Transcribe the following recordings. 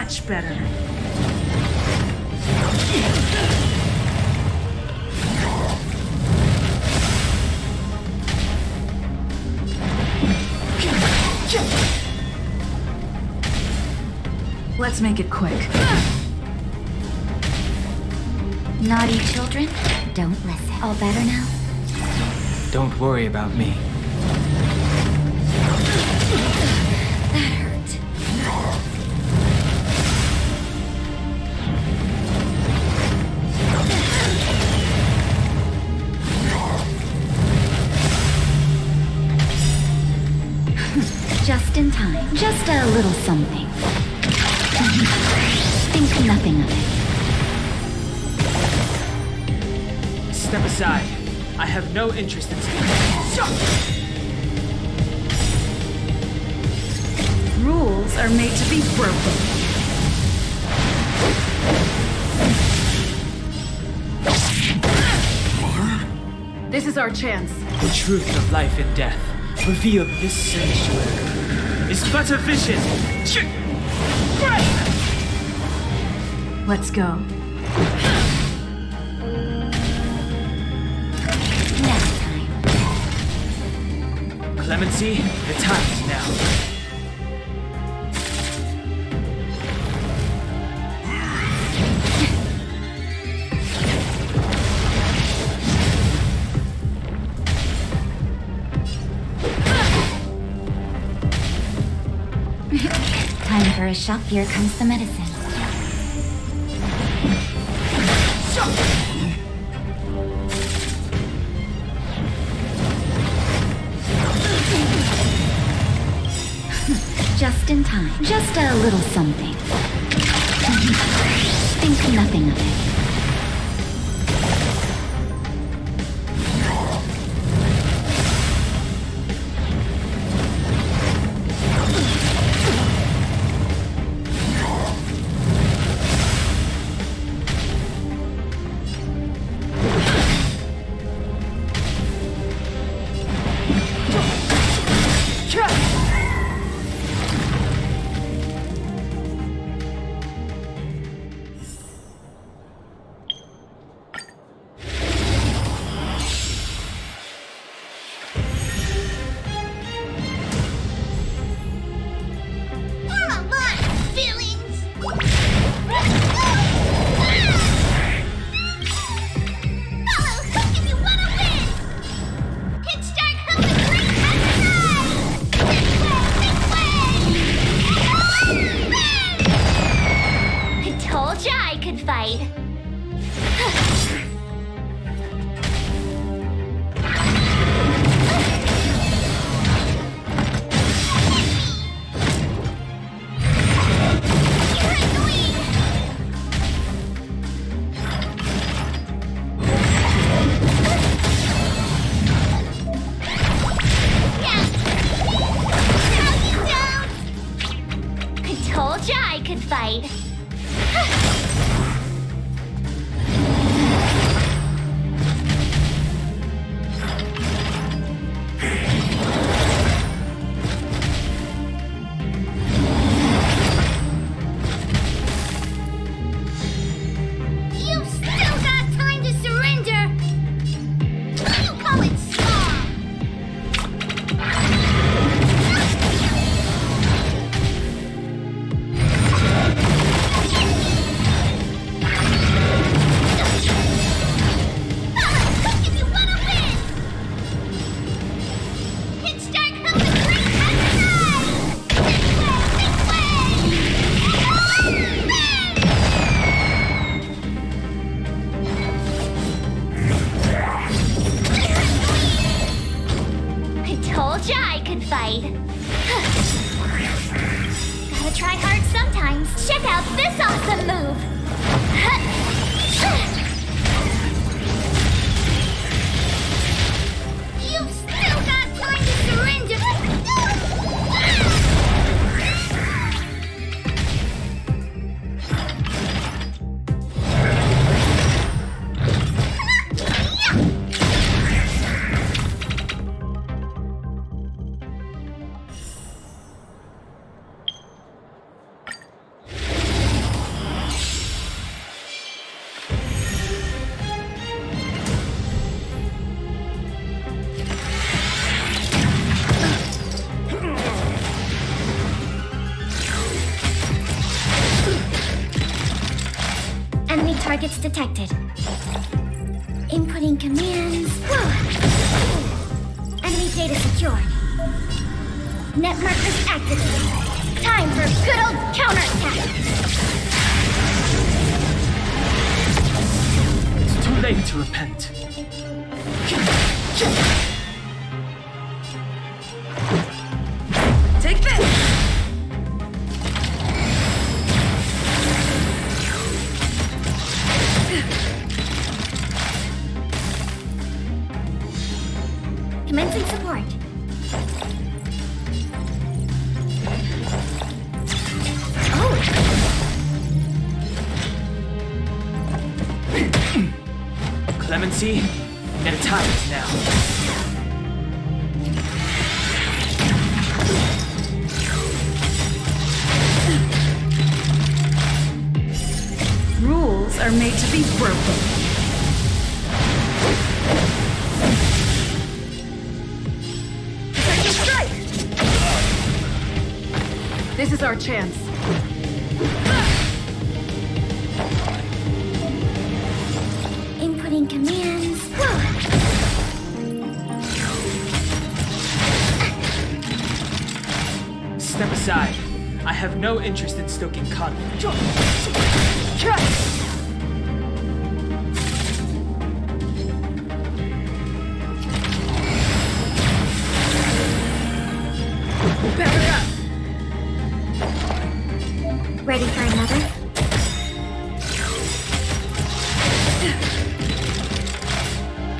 much better. Let's make it quick. Naughty children, don't listen. All better now? Don't worry about me. That hurt. Just in time. Just a little something. Think nothing of it. Step aside. I have no interest in Rules are made to be broken. This is our chance. the truth of life and death. Revealed this sanctuary is but a vision. Let's go. Next time. Clemency, the time is now. Time for a shot. Here comes the medicine. Just in time. Just a little something. Think nothing of it. Gotta try hard sometimes. Check out this awesome move! You've still got time to surrender! targets detected. Inputting commands. Whoa. Enemy data secured. Net markers activated. Time for a good old counterattack. It's too late to repent. Take this! Commencing support. Oh! Clemency, net times now. Rules are made to be broken. Second strike! This is our chance. Inputting commands. Step aside. I have no interest in stoking conflict. Back up! Ready for another?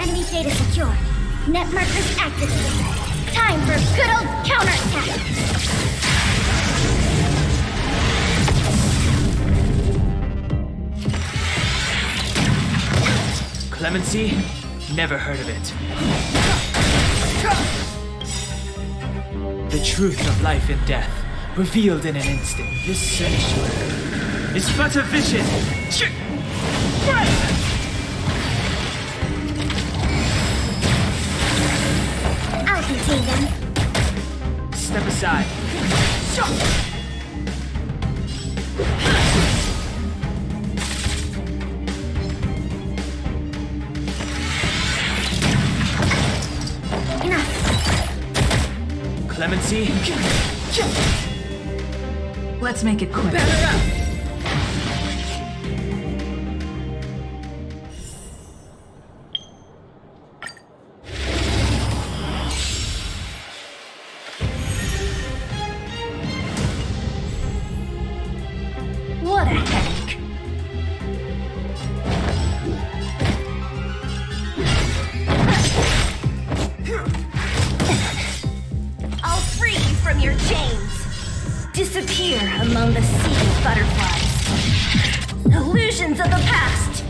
Enemy data secure. Net markers activated. Time for a good old counterattack. Clemency? Never heard of it. The truth of life and death, revealed in an instant. This sanctuary is but a vision. I'll contain them. Step aside. Enough. Clemency? Let's make it quick. What a headache. I'll free you from your chains. Disappear among the sea of butterflies. Illusions of the past.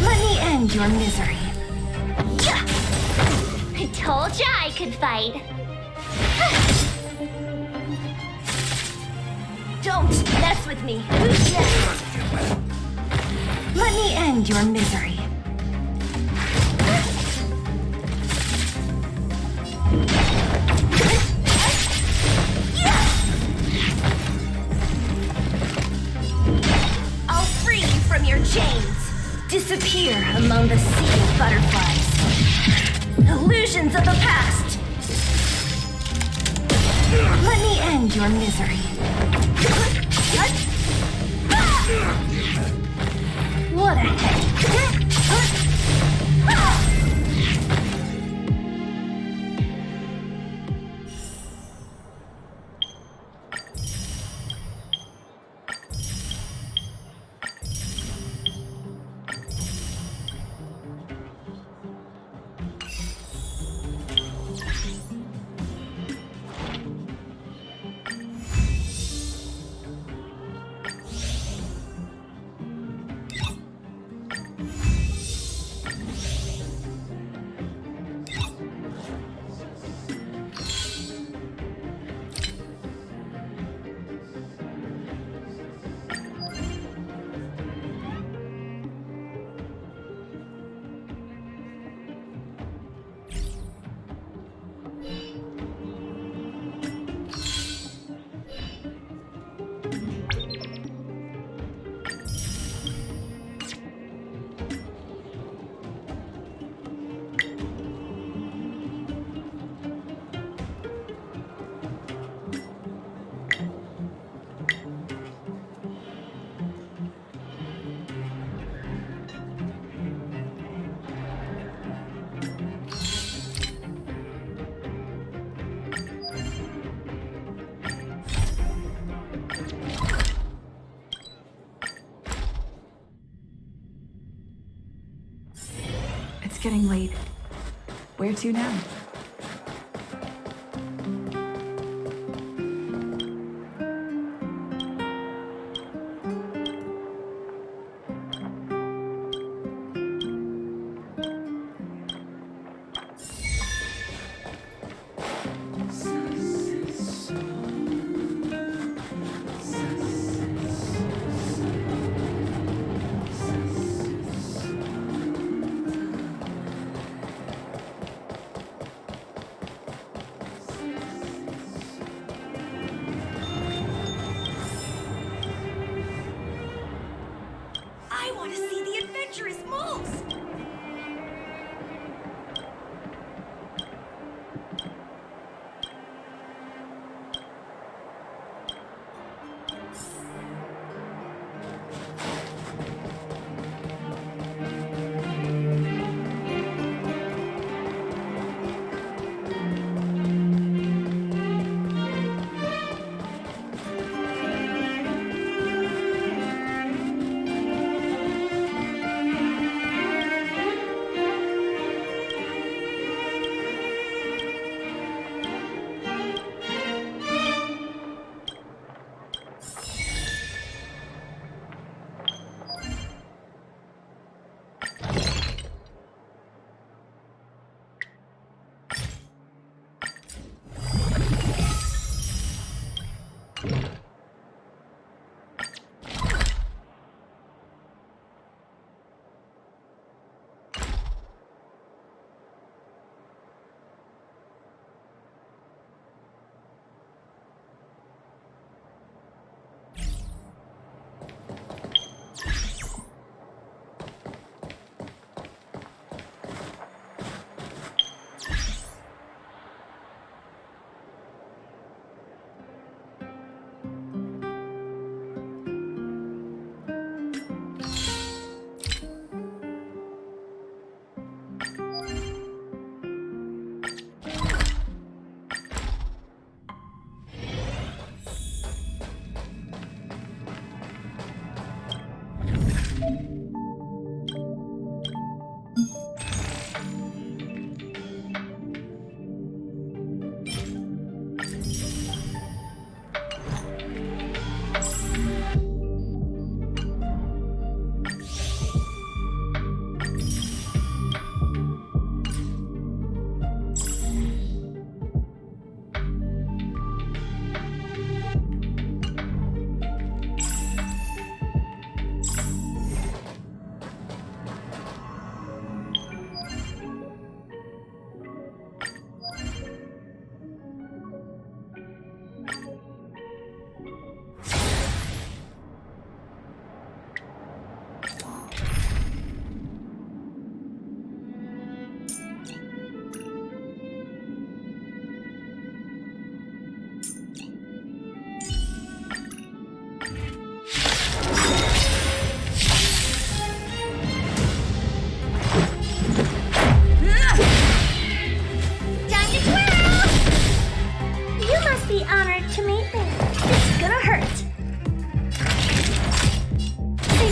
Let me end your misery. I told ya I could fight. Don't mess with me. Who's next? Let me end your misery. I'll free you from your chains. Disappear among the sea of butterflies. Illusions of the past. Let me end your misery. What a headache. It's getting late. Where to now? I want to see the adventurous moles!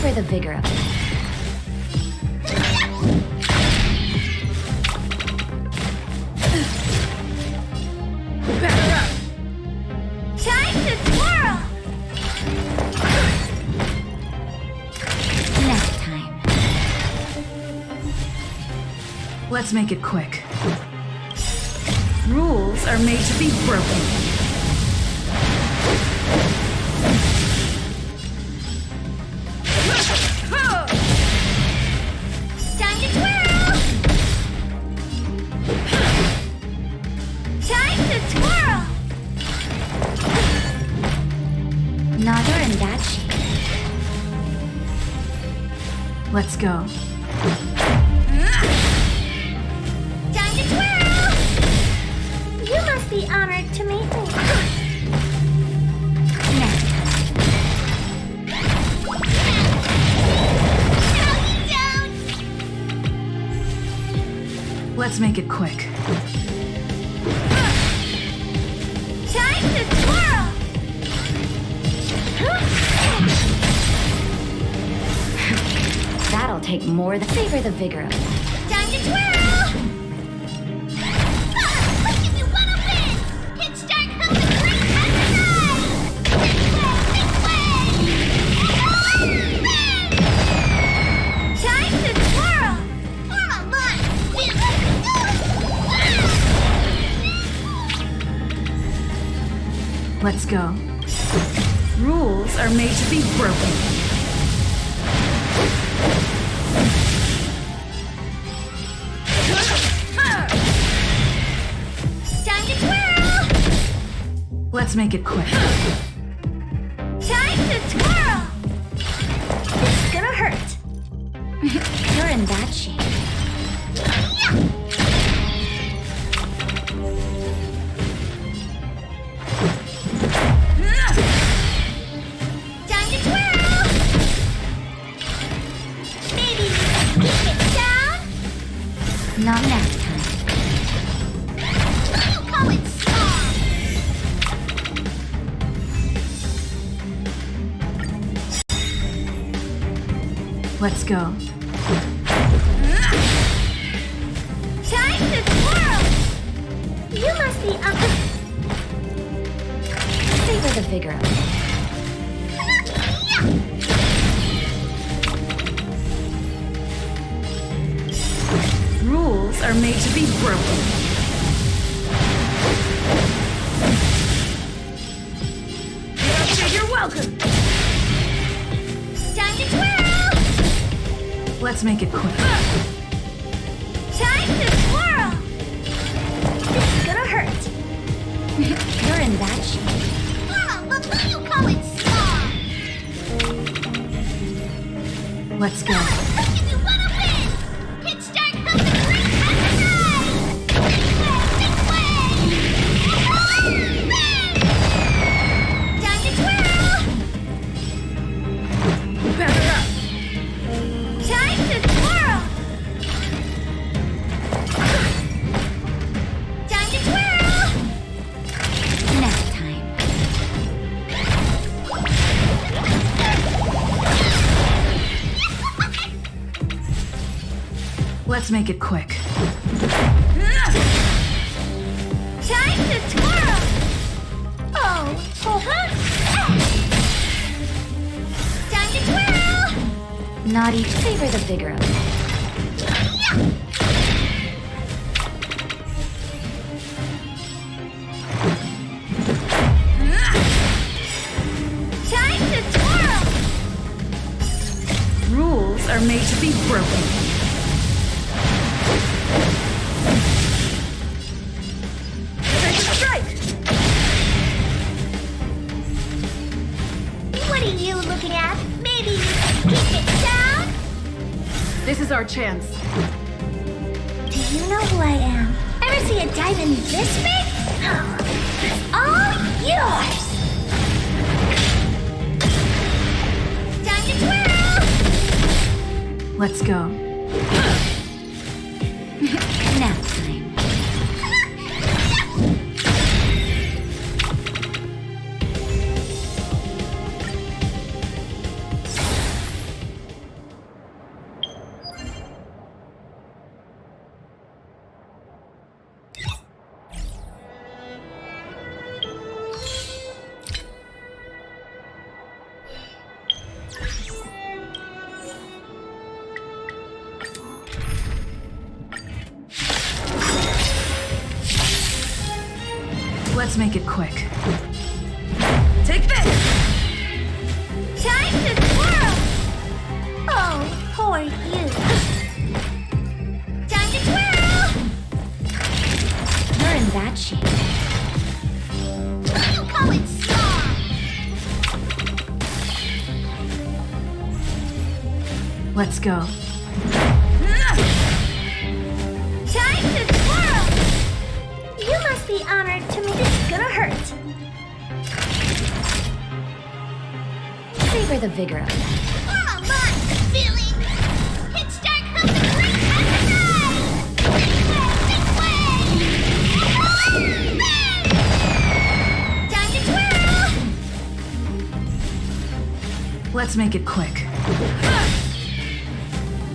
The vigor of it. Batter up! Time to twirl! Next time. Let's make it quick. Rules are made to be broken. Time to twirl! Time to twirl! Neither in that shape. Let's go. Time to twirl! You must be honored to meet me. Next time. Let's make it quick. Time to twirl! That'll take more than savor the vigor of it. Time to twirl! Let's go. Rules are made to be broken. Time to twirl! Let's make it quick. Time to twirl! It's gonna hurt. You're in bad shape. Time to twirl! Maybe keep it down? Not now time. You call it small! Let's go. Time to twirl! You must be up. Savor the vigor of it. Rules are made to be broken. You're welcome! Time to twirl! Let's make it quick. Time to twirl! It's gonna hurt. You're in bad shape. But you call it small! Let's go. If you wanna win! Hit start comes the great exercise! Big way! Time to twirl! Back up. Time to twirl! Time to twirl! Nap time. Let's make it quick. Time to twirl! Oh, time to twirl! Naughty, savor the vigor of it. Time to twirl! Rules are made to be broken. Strike! What are you looking at? Maybe keep it down? This is our chance. Do you know who I am? Ever see a diamond this big? It's all yours! Time to twirl! Let's go. Nap time. Let's make it quick. Take this! Time to twirl! Oh, poor you. Time to twirl! You're in bad shape. You call it small! Let's go. Time to twirl! You must be honored to me. This is gonna hurt. Savor the vigor of it. Oh, my feeling! Hit start comes the great exercise! Big way! Time to twirl! Let's make it quick.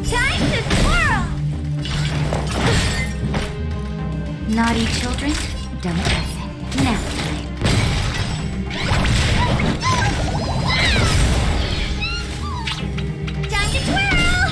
Time to twirl! Naughty children, don't listen. Nap time. Time to twirl!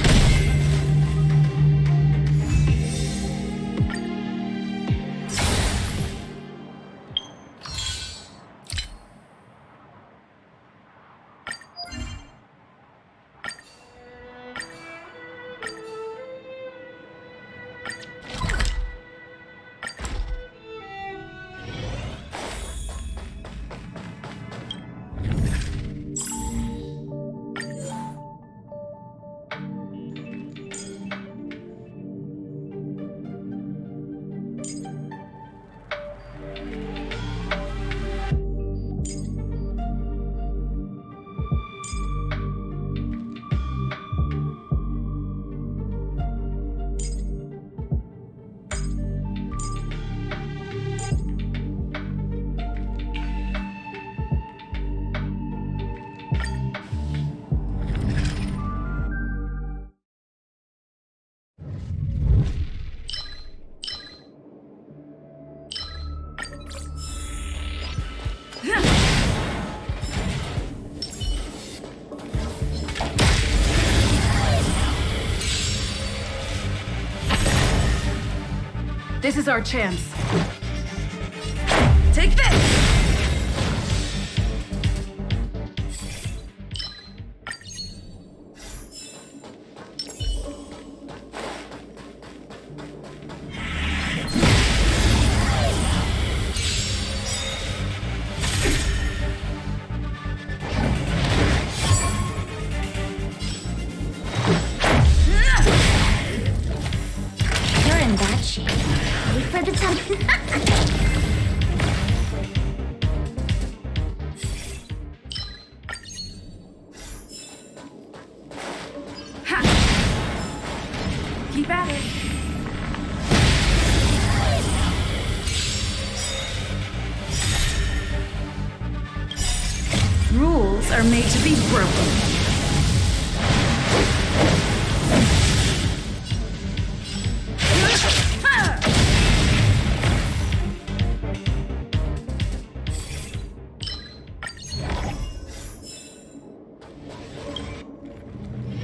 This is our chance. Take this! Keep at it. Rules are made to be broken.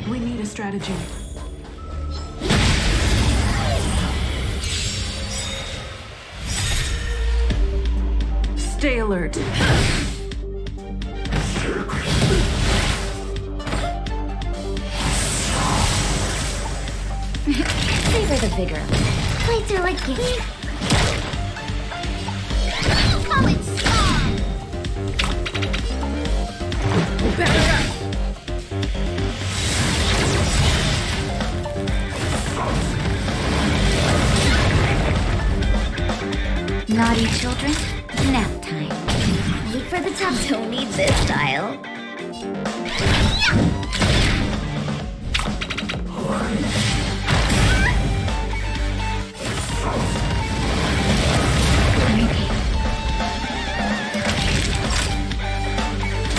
We need a strategy. Stay alert. Savor the vigor. Fights are like games. Come and strong! Back up! Naughty children, nap time. Wait for the top. Don't need this style.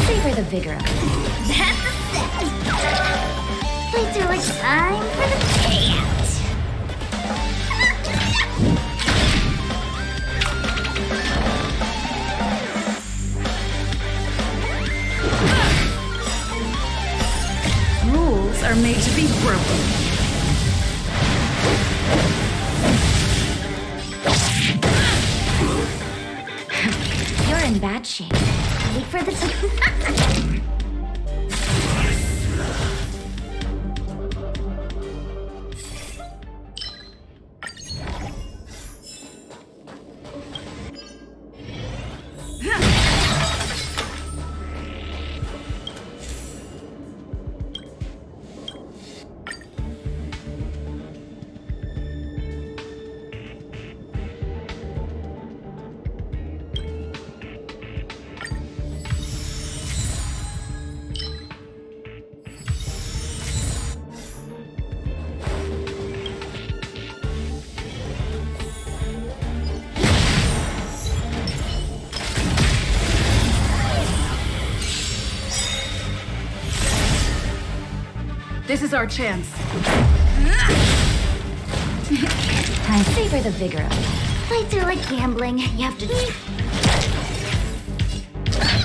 Savor the vigor. That's a set. Fights are like time for the payout. Rules are made to be broken. You're in bad shape. Wait for the This is our chance. I savor the vigor. Fights are like gambling. You have to.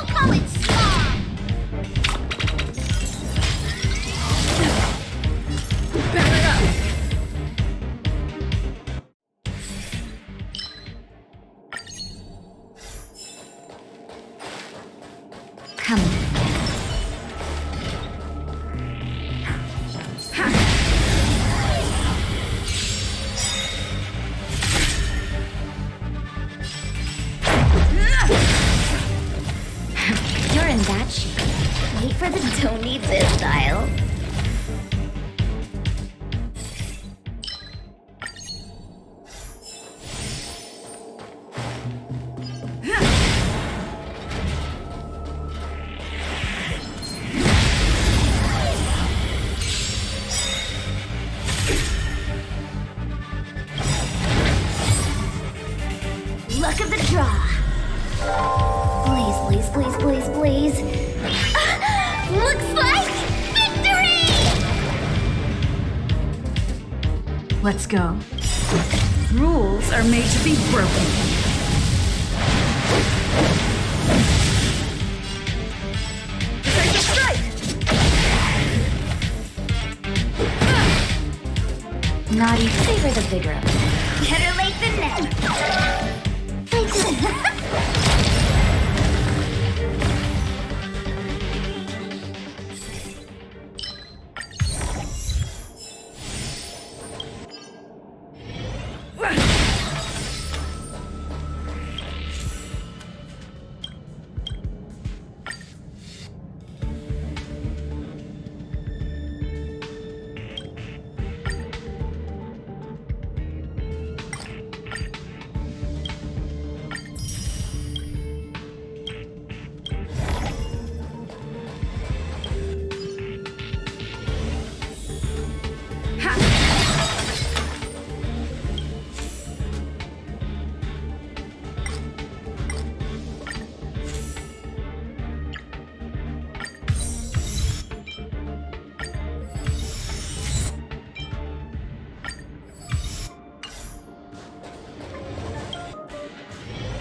Come and strong! Back it up! Come on. You're in bad shape. Wait for the don't need this style. Luck of the draw. Please, please, please, please, please. Looks like victory! Let's go. Rules are made to be broken. Decisive strike! Naughty, savor the vigor. Better late than never.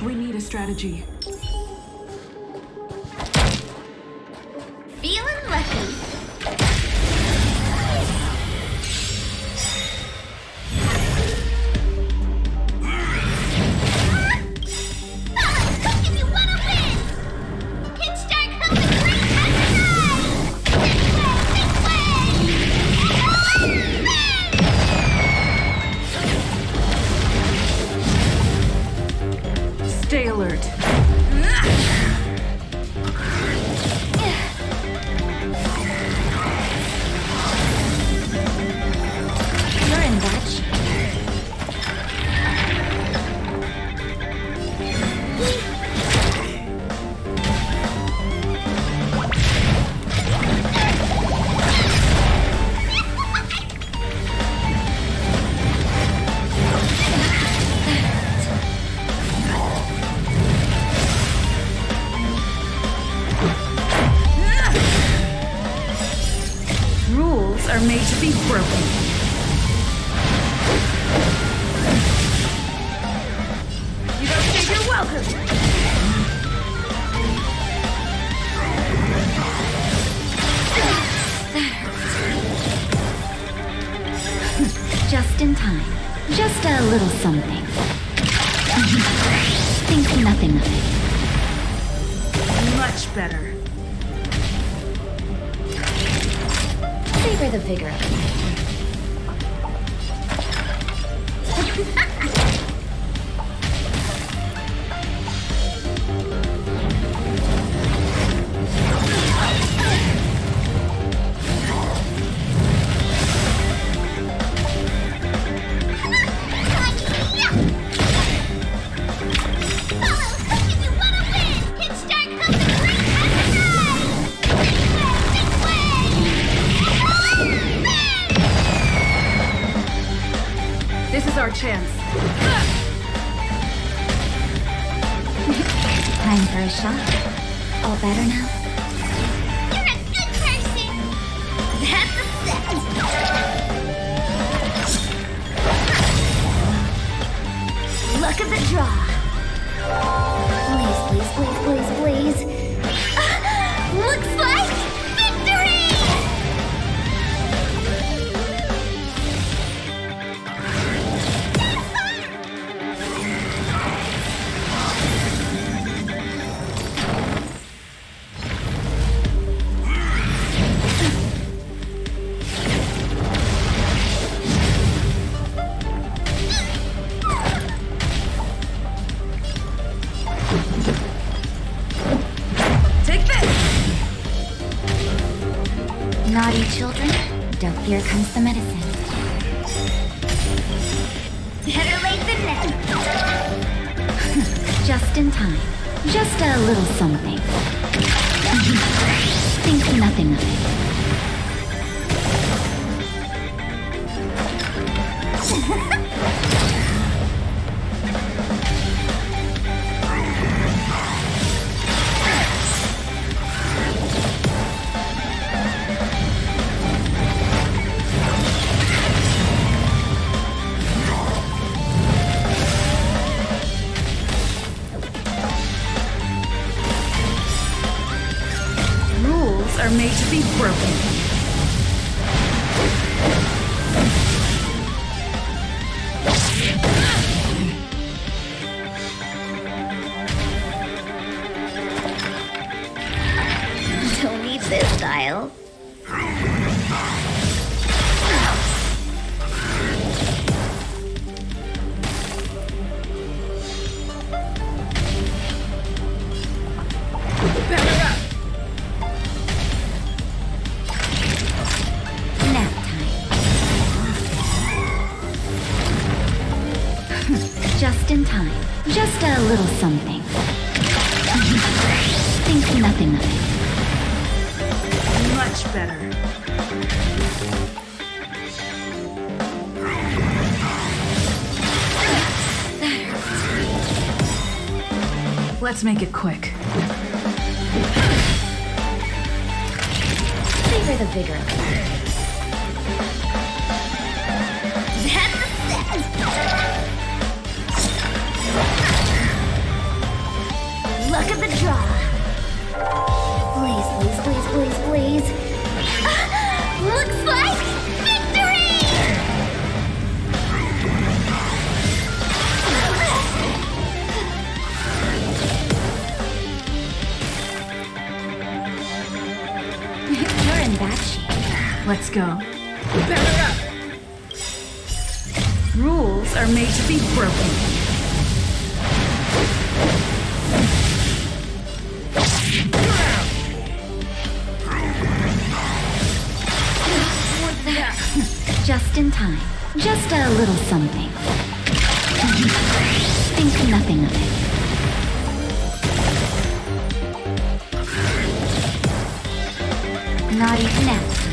We need a strategy. Feeling lucky. If you wanna win! Hit start comes the great Stay alert. You're in Dutch. Rules are made to be broken. You don't think you're welcome! Just in time. Just a little something. Think nothing of it. Much better. Savor the vigor of it. This is our chance. Time for a shot. All better now? You're a good person! That's a set! Luck of the draw! Please, please, please, please, please! Looks like victory! Naughty children, here comes the medicine. Better late than never. Just in time. Just a little something. Think nothing of it. Rules are made to be broken. Just in time. Just a little something. Think nothing of it. Much better. Let's make it quick. Savor the vigor of it. That's a set! Luck of the draw. Please, please, please, please, please. Looks like victory! You're in bad shape. Let's go. Better up! Rules are made to be broken. Just in time. Just a little something. Think nothing of it. Not even nap time.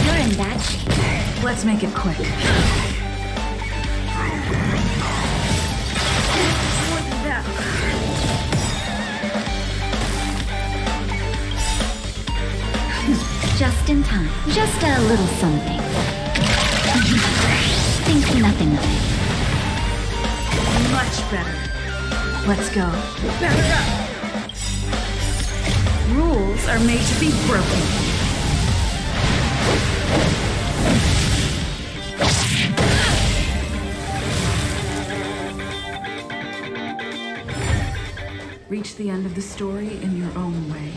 You're in bad shape. Let's make it quick. Just in time. Just a little something. Think nothing of it. Much better. Let's go. Better up! Rules are made to be broken. Reach the end of the story in your own way.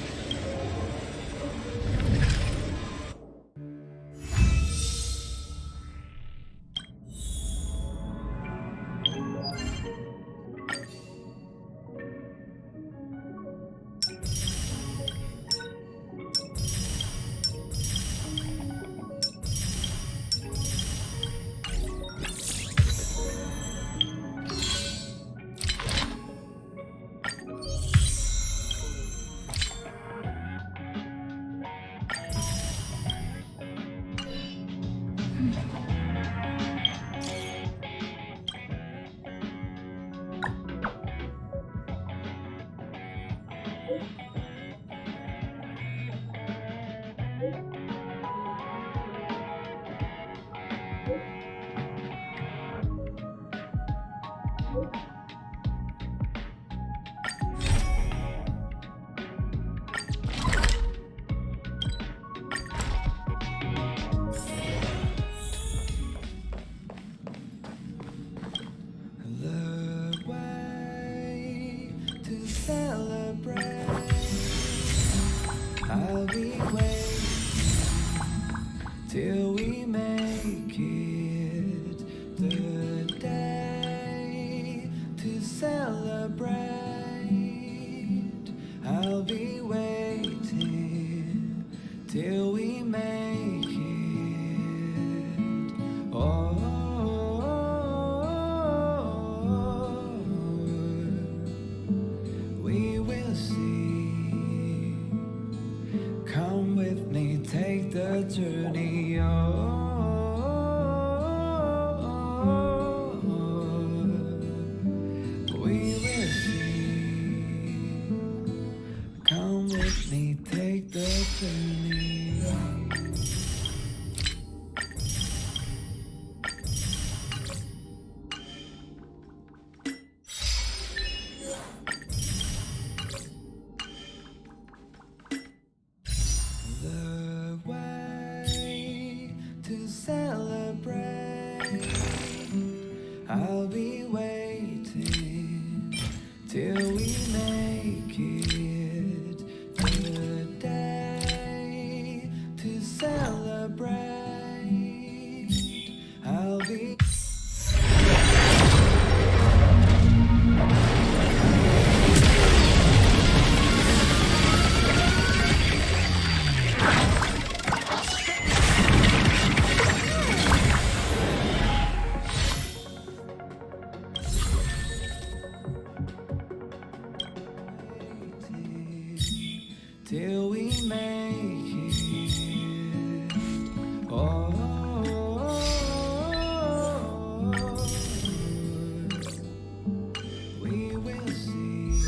I'll be waiting till we make it the day to celebrate. I'll be waiting till we make it. Oh, we will see. Come with me, take the journey. We will see. Come with me, take the journey. The way to celebrate. I'll be waiting till we make it the day to celebrate. I'll be till we make it. Oh, we will see.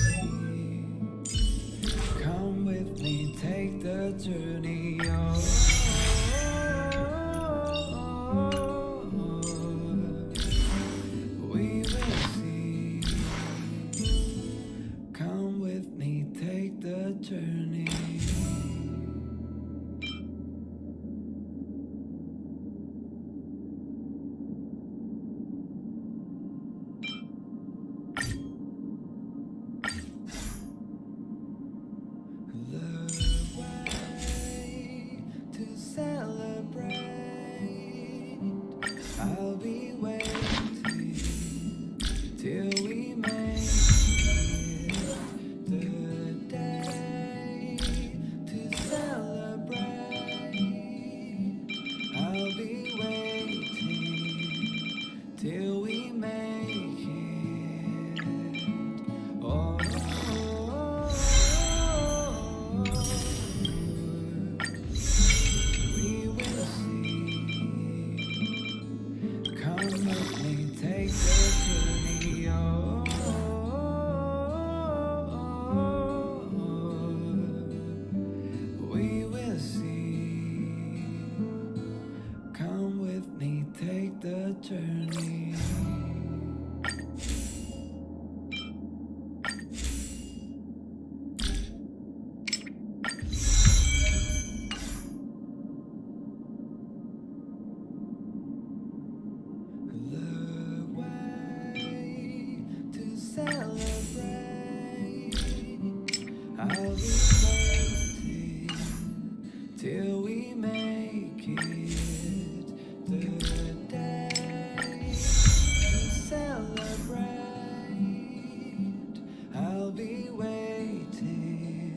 Come with me, take the journey. Oh, we will see. Come with me, take the journey. The way to celebrate. I'll be waiting till we make it. The day to celebrate. I'll be waiting till we make it. Oh, we will see. Come with me, take the journey. Oh, we will see. Come with me, take the journey. The way to celebrate. I'll be waiting till we make it. The day to celebrate. I'll be waiting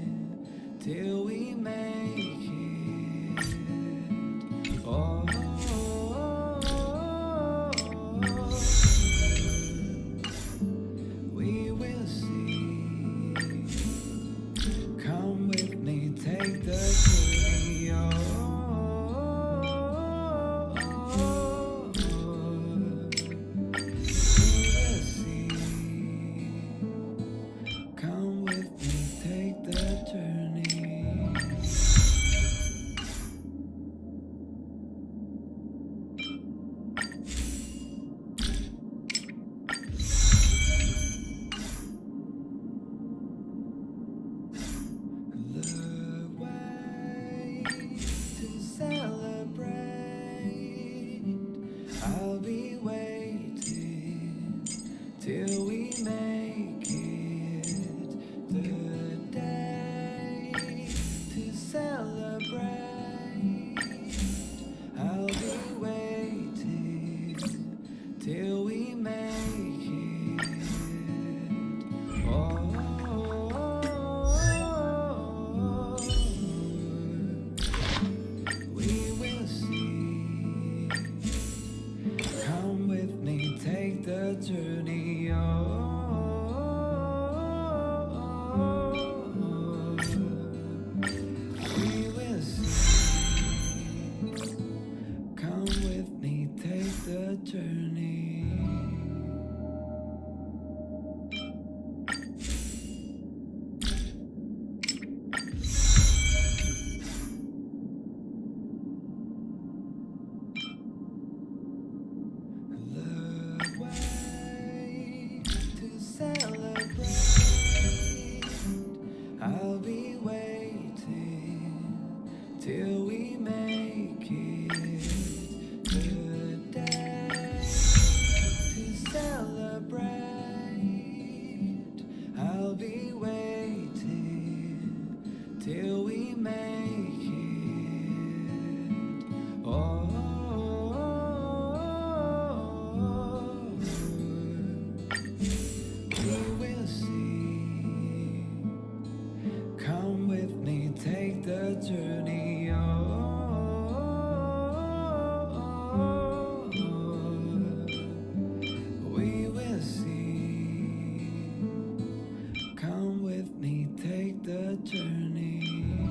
till we make it. Oh, we will see. Come with me, take the journey. Oh, we will see. Come with me, take the journey. The way to celebrate. I'll be waiting till we make it. The day to celebrate. I'll be waiting till we make it. Oh, we will see. Come with me, take the journey. Oh, we will see. Come with me, take the journey. The way to celebrate. I'll be waiting till we make it. The day to celebrate. I'll be waiting till we make it. Oh, we will see. Come with me, take the journey. Oh, we will see. Come with me, take the journey.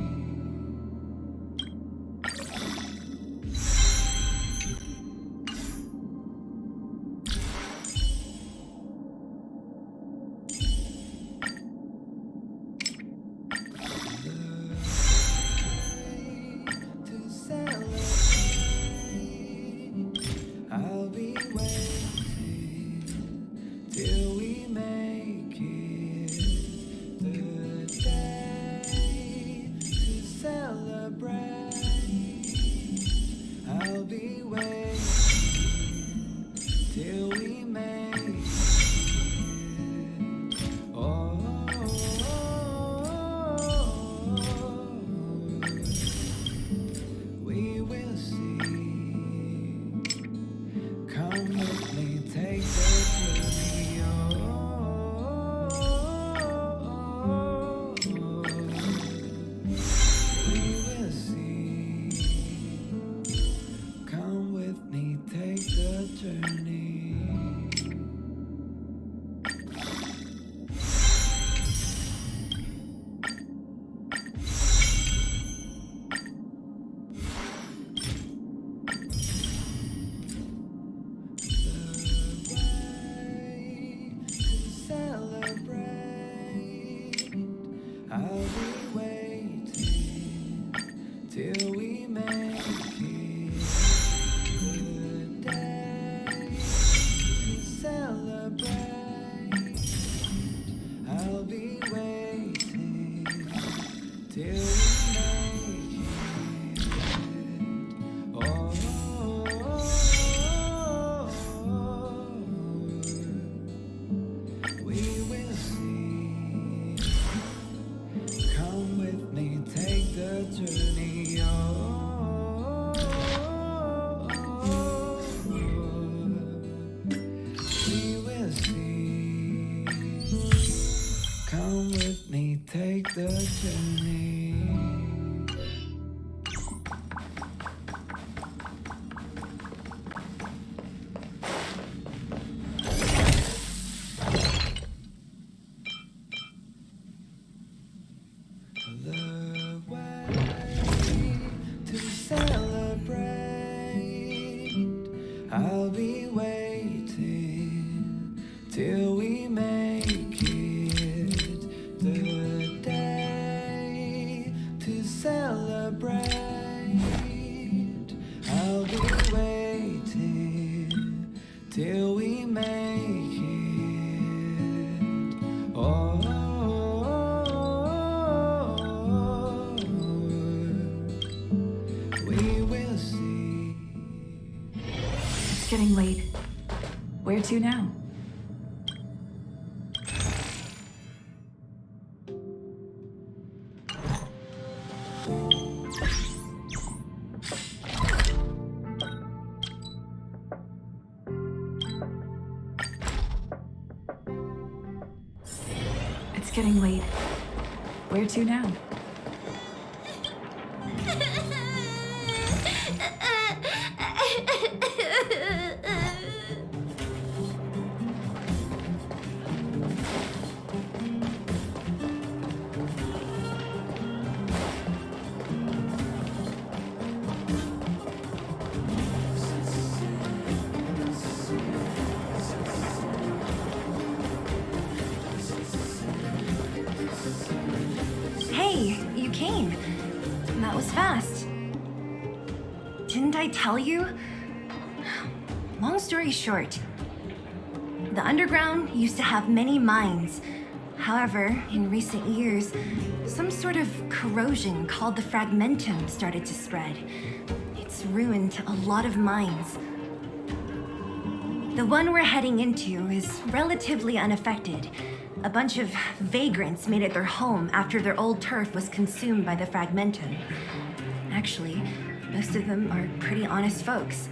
journey. Oh, we will see. Come with me, take the journey. The way to celebrate. I'll be waiting till we make it the day to celebrate. I'll be waiting till we make it. Oh. We will see. It's getting late. Where to now? It's getting late. Where to now? Hey, you came. That was fast. Didn't I tell you? Long story short, the underground used to have many mines. However, in recent years, some sort of corrosion called the fragmentum started to spread. It's ruined a lot of mines. The one we're heading into is relatively unaffected. A bunch of vagrants made it their home after their old turf was consumed by the fragmentum. Actually, most of them are pretty honest folks.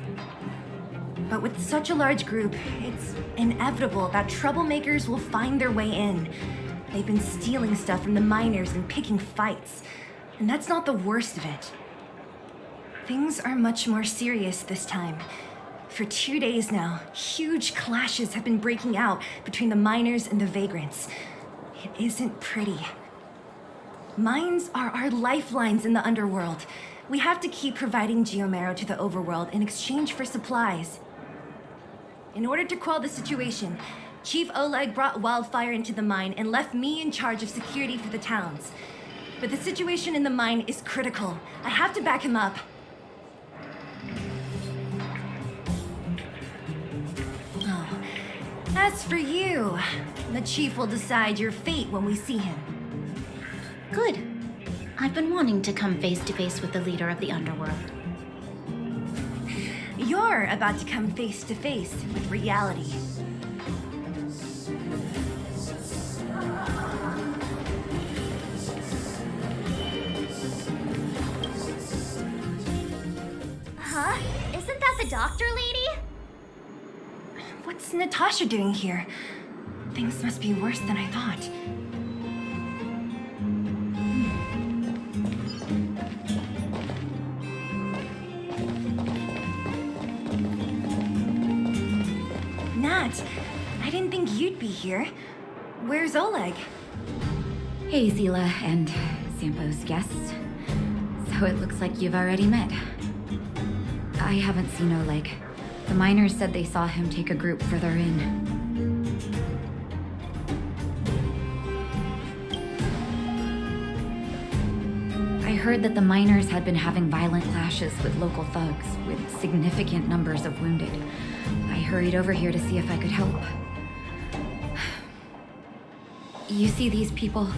But with such a large group, it's inevitable that troublemakers will find their way in. They've been stealing stuff from the miners and picking fights. And that's not the worst of it. Things are much more serious this time. For 2 days now, huge clashes have been breaking out between the miners and the vagrants. It isn't pretty. Mines are our lifelines in the Underworld. We have to keep providing geomarrow to the overworld in exchange for supplies. In order to quell the situation, Chief Oleg brought Wildfire into the mine and left me in charge of security for the towns. But the situation in the mine is critical. I have to back him up. Oh, as for you, the Chief will decide your fate when we see him. Good. I've been wanting to come face to face with the leader of the Underworld. You're about to come face to face with reality. Huh? Isn't that the doctor lady? What's Natasha doing here? Things must be worse than I thought. Nat, I didn't think you'd be here. Where's Oleg? Hey, Zila and Sampo's guests. So it looks like you've already met. I haven't seen Oleg. The miners said they saw him take a group further in. I heard that the miners had been having violent clashes with local thugs, with significant numbers of wounded. I hurried over here to see if I could help. You see these people?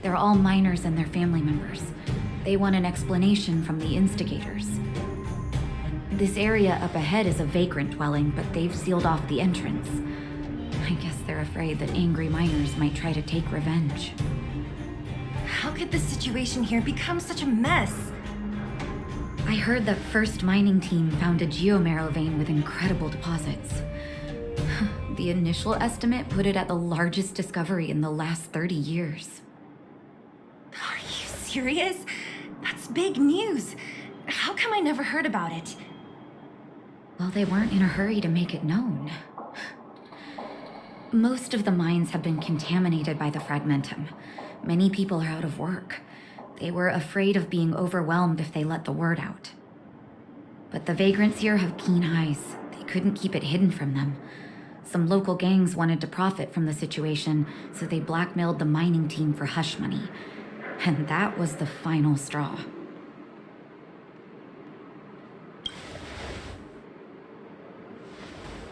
They're all miners and their family members. They want an explanation from the instigators. This area up ahead is a vagrant dwelling, but they've sealed off the entrance. I guess they're afraid that angry miners might try to take revenge. How could the situation here become such a mess? I heard that first mining team found a geomarrow vein with incredible deposits. The initial estimate put it at the largest discovery in the last 30 years. Are you serious? That's big news. How come I never heard about it? Well, they weren't in a hurry to make it known. Most of the mines have been contaminated by the fragmentum. Many people are out of work. They were afraid of being overwhelmed if they let the word out. But the vagrants here have keen eyes. They couldn't keep it hidden from them. Some local gangs wanted to profit from the situation, so they blackmailed the mining team for hush money. And that was the final straw.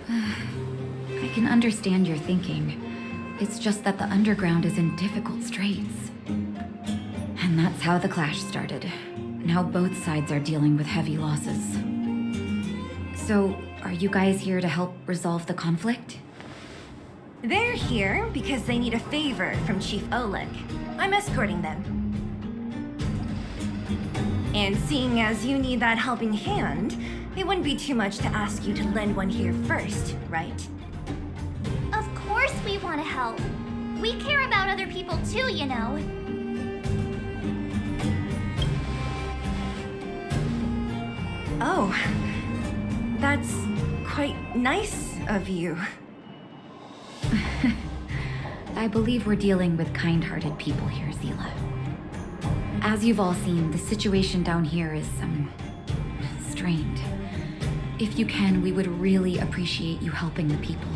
I can understand your thinking. It's just that the underground is in difficult straits. And that's how the clash started. Now both sides are dealing with heavy losses. So, are you guys here to help resolve the conflict? They're here because they need a favor from Chief Oleg. I'm escorting them. And seeing as you need that helping hand, it wouldn't be too much to ask you to lend one here first, right? Of course we want to help. We care about other people too, you know. Oh, that's quite nice of you. I believe we're dealing with kind-hearted people here, Zila. As you've all seen, the situation down here is, strained. If you can, we would really appreciate you helping the people.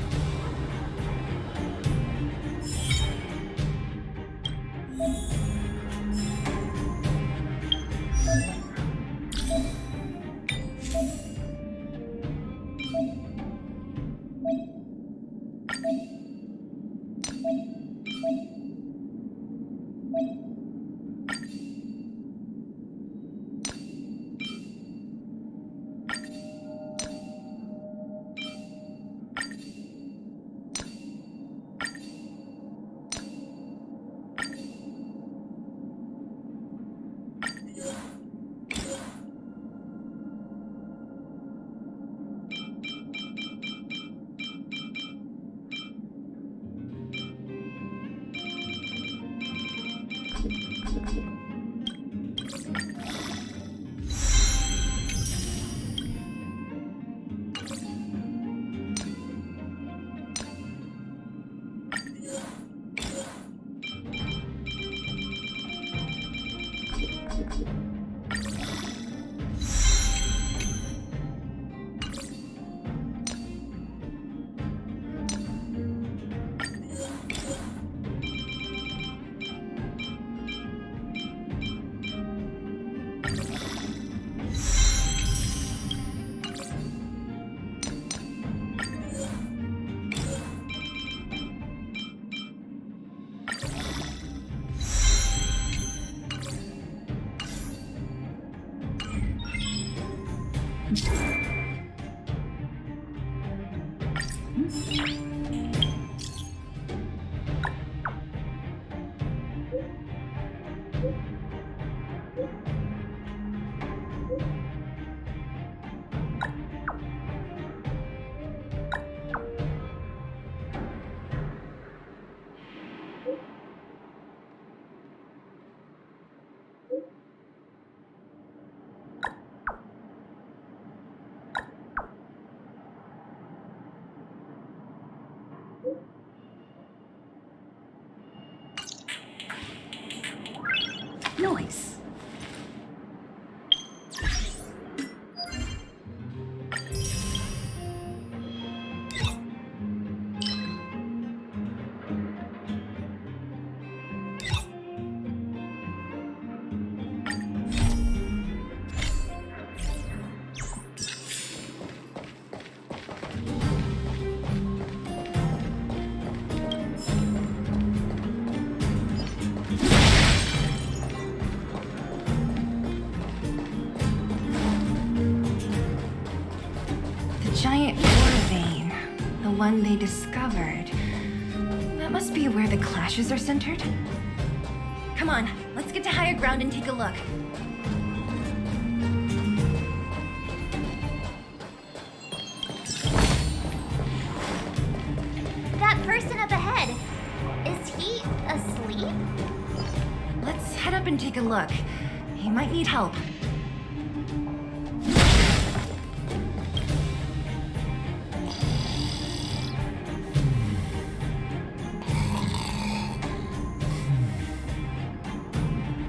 Nice. Giant ore vein. The one they discovered. That must be where the clashes are centered. Come on, let's get to higher ground and take a look. That person up ahead, is he asleep? Let's head up and take a look. He might need help.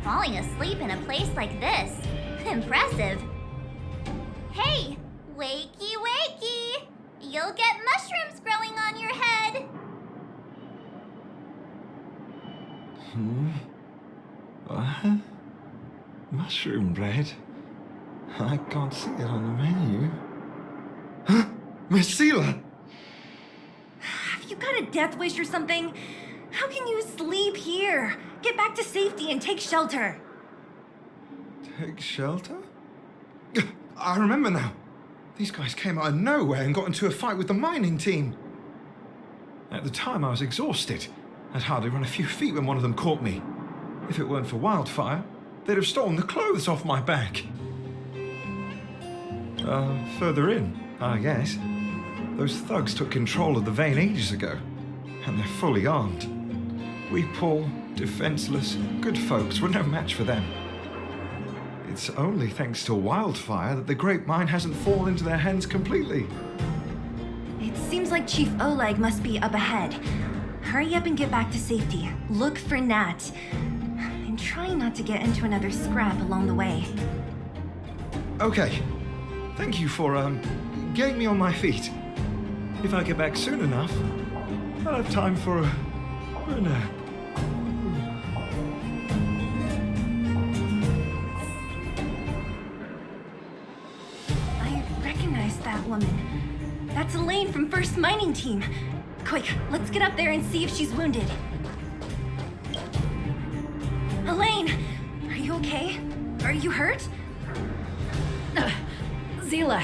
Falling asleep in a place like this. Impressive. Hey, wakey wakey! You'll get mushrooms growing on your head. What? Mushroom bread? I can't see it on the menu. Huh? Miss Sela! Have you got a death wish or something? How can you sleep here? Get back to safety and take shelter. Take shelter? I remember now. These guys came out of nowhere and got into a fight with the mining team. At the time, I was exhausted. I'd hardly run a few feet when one of them caught me. If it weren't for Wildfire, they'd have stolen the clothes off my back. Further in, I guess. Those thugs took control of the vein ages ago, and they're fully armed. We poor, defenseless, good folks were no match for them. It's only thanks to Wildfire that the Great Mine hasn't fallen into their hands completely. It seems like Chief Oleg must be up ahead. Hurry up and get back to safety. Look for Nat. And try not to get into another scrap along the way. Okay. Thank you for, getting me on my feet. If I get back soon enough, I'll have time for a nap. I recognize that woman. That's Elaine from First Mining Team. Quick, let's get up there and see if she's wounded. Elaine, are you okay? Are you hurt? Zila,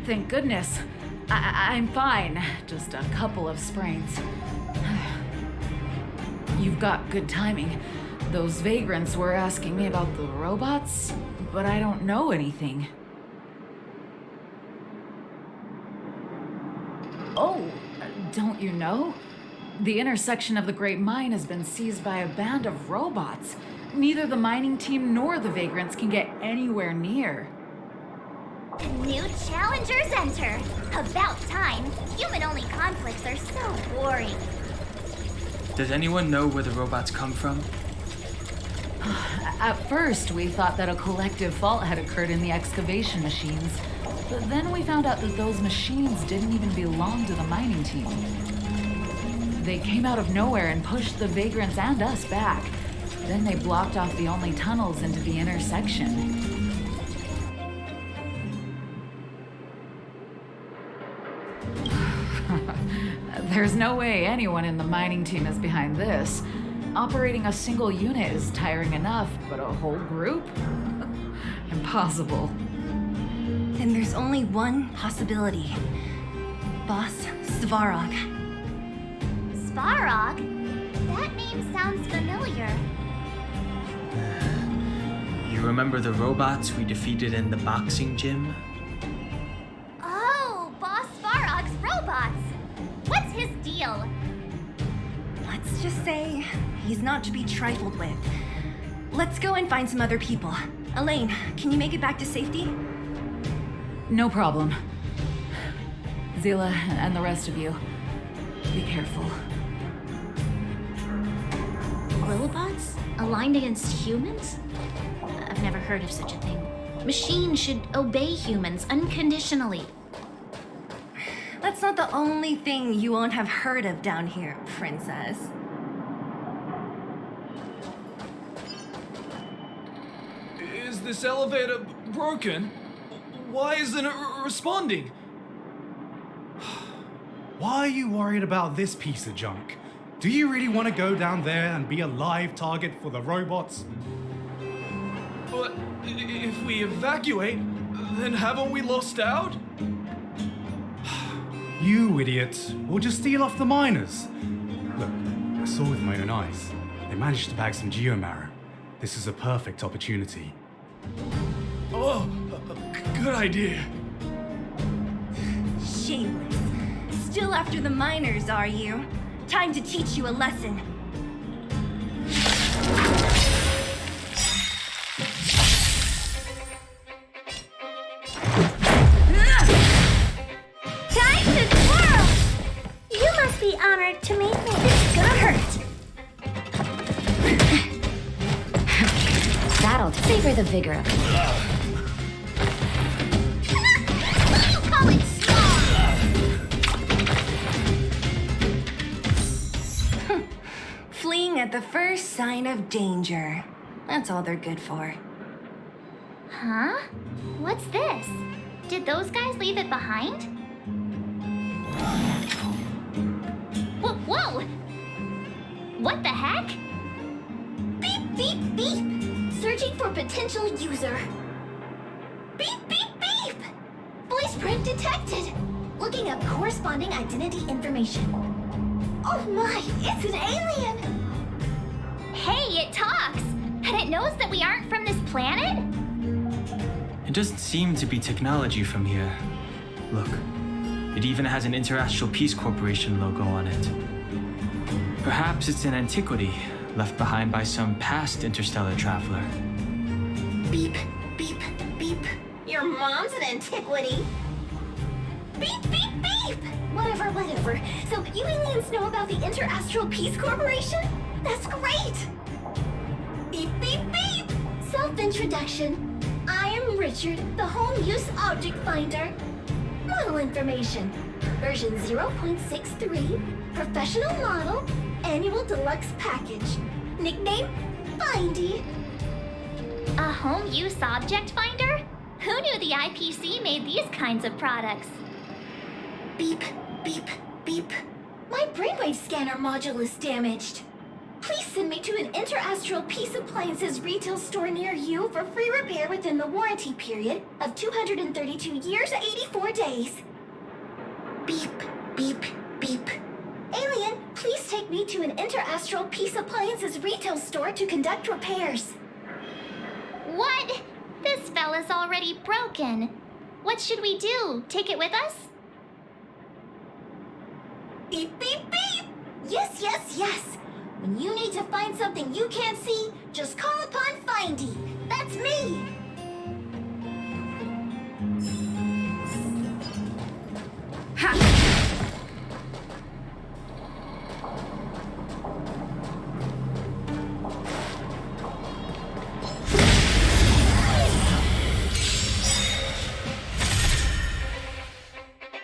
thank goodness. I'm fine. Just a couple of sprains. You've got good timing. Those vagrants were asking me about the robots, but I don't know anything. Oh, don't you know? The intersection of the Great Mine has been seized by a band of robots. Neither the mining team nor the vagrants can get anywhere near. New challengers enter. About time. Human-only conflicts are so boring. Does anyone know where the robots come from? At first, we thought that a collective fault had occurred in the excavation machines. But then we found out that those machines didn't even belong to the mining team. They came out of nowhere and pushed the vagrants and us back. Then they blocked off the only tunnels into the intersection. There's no way anyone in the mining team is behind this. Operating a single unit is tiring enough, but a whole group? Impossible. Then there's only one possibility. Boss Svarog. Svarog? That name sounds familiar. You remember the robots we defeated in the boxing gym? Oh, Boss Svarog's robots! What's his deal? Let's just say he's not to be trifled with. Let's go and find some other people. Elaine, can you make it back to safety? No problem. Zila and the rest of you, be careful. Robots? Aligned against humans? I've never heard of such a thing. Machines should obey humans unconditionally. That's not the only thing you won't have heard of down here, princess. Is this elevator broken? Why isn't it responding? Why are you worried about this piece of junk? Do you really want to go down there and be a live target for the robots? But if we evacuate, then haven't we lost out? You idiots. We'll just steal off the miners. Look, I saw with my own eyes. They managed to bag some geomarrow. This is a perfect opportunity. Oh, good idea. Shameless. Still after the miners, are you? Time to teach you a lesson. Time to twirl! You must be honored to meet me. It's gonna hurt. That'll savor the vigor of it. You call it small! Fleeing at the first sign of danger. That's all they're good for. Huh? What's this? Did those guys leave it behind? Whoa! What the heck? Beep, beep, beep! Searching for potential user. Beep, beep, beep! Voice print detected. Looking up corresponding identity information. Oh my, it's an alien! Hey, it talks! And it knows that we aren't from this planet? It doesn't seem to be technology from here. Look, it even has an Interastral Peace Corporation logo on it. Perhaps it's an antiquity left behind by some past interstellar traveler. Beep, beep, beep. Your mom's an antiquity. Beep, beep, beep! Whatever. So you aliens know about the Interastral Peace Corporation? That's great! Beep, beep, beep! Self-introduction. I am Richard, the Home Use Object Finder. Model information. Version 0.63. Professional model. Annual deluxe package. Nickname? Findy. A home use object finder? Who knew the IPC made these kinds of products? Beep, beep, beep. My brainwave scanner module is damaged. Please send me to an Interastral Peace Appliances retail store near you for free repair within the warranty period of 232 years, 84 days. Beep, beep, beep. Alien, please take me to an Interastral Peace Appliances retail store to conduct repairs. What? This fella's already broken. What should we do? Take it with us? Beep, beep, beep! Yes. When you need to find something you can't see, just call upon Findy. That's me! Ha!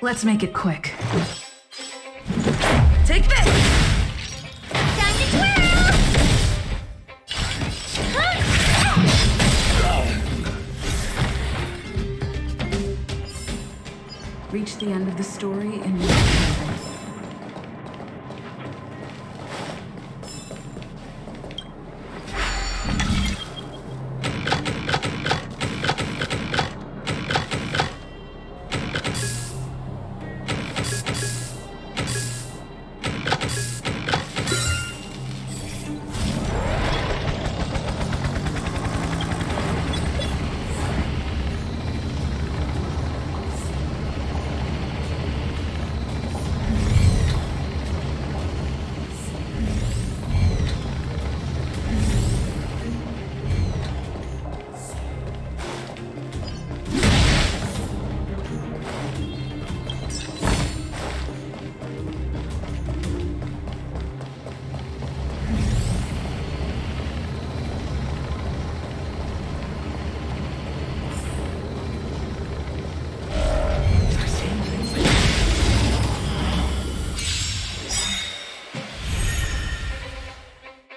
Let's make it quick. Take this! Time to twirl! Reach the end of the story and you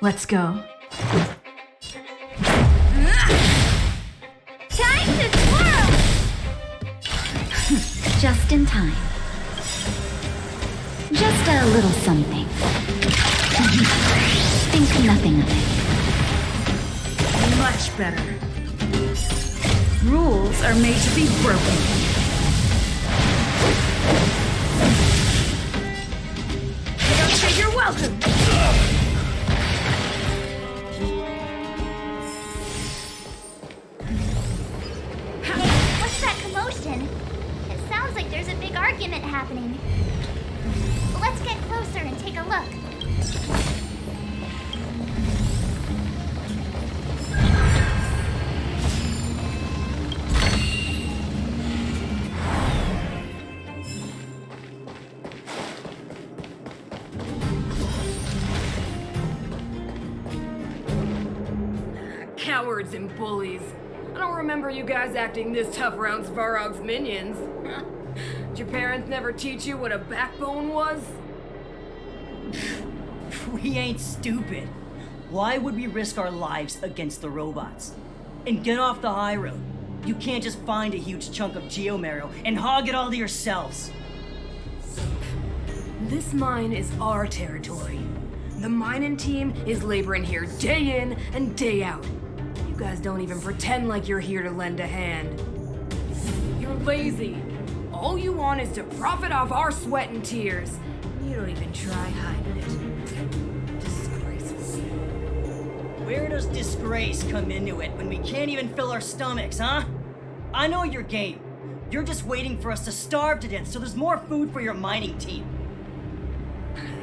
Let's go. Time to twirl! Just in time. Just a little something. Think nothing of it. much better. Rules are made to be broken. Don't say you're welcome. happening. Let's get closer and take a look. Cowards and bullies. I don't remember you guys acting this tough around Svarog's minions. Did your parents never teach you what a backbone was? We ain't stupid. Why would we risk our lives against the robots? And get off the high road. You can't just find a huge chunk of geomarrow and hog it all to yourselves. This mine is our territory. The mining team is laboring here day in and day out. You guys don't even pretend like you're here to lend a hand. You're lazy. All you want is to profit off our sweat and tears. You don't even try hiding it. Disgraceful. Where does disgrace come into it when we can't even fill our stomachs, huh? I know your game. You're just waiting for us to starve to death so there's more food for your mining team.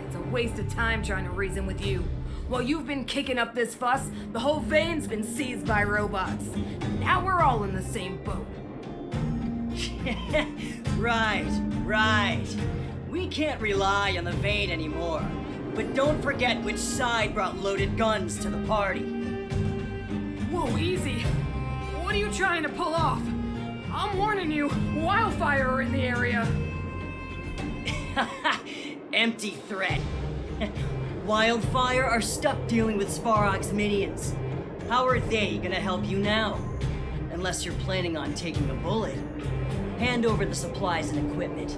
It's a waste of time trying to reason with you. While you've been kicking up this fuss, the whole vein's been seized by robots. Now we're all in the same boat. Right. We can't rely on the vein anymore. But don't forget which side brought loaded guns to the party. Whoa, easy. What are you trying to pull off? I'm warning you, Wildfire are in the area. Empty threat. Wildfire are stuck dealing with Svarog's minions. How are they gonna help you now? Unless you're planning on taking a bullet. Hand over the supplies and equipment.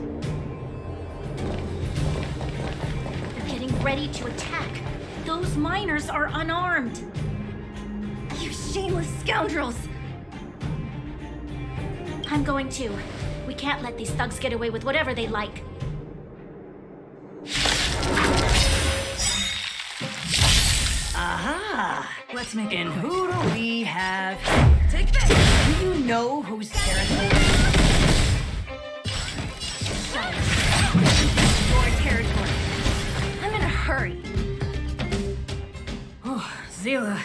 They're getting ready to attack. Those miners are unarmed. You shameless scoundrels! I'm going to. We can't let these thugs get away with whatever they like. Aha! Let's make it And quick. who do we have? Take this! Do you know whose territory? Your territory. I'm in a hurry. Oh, Zila,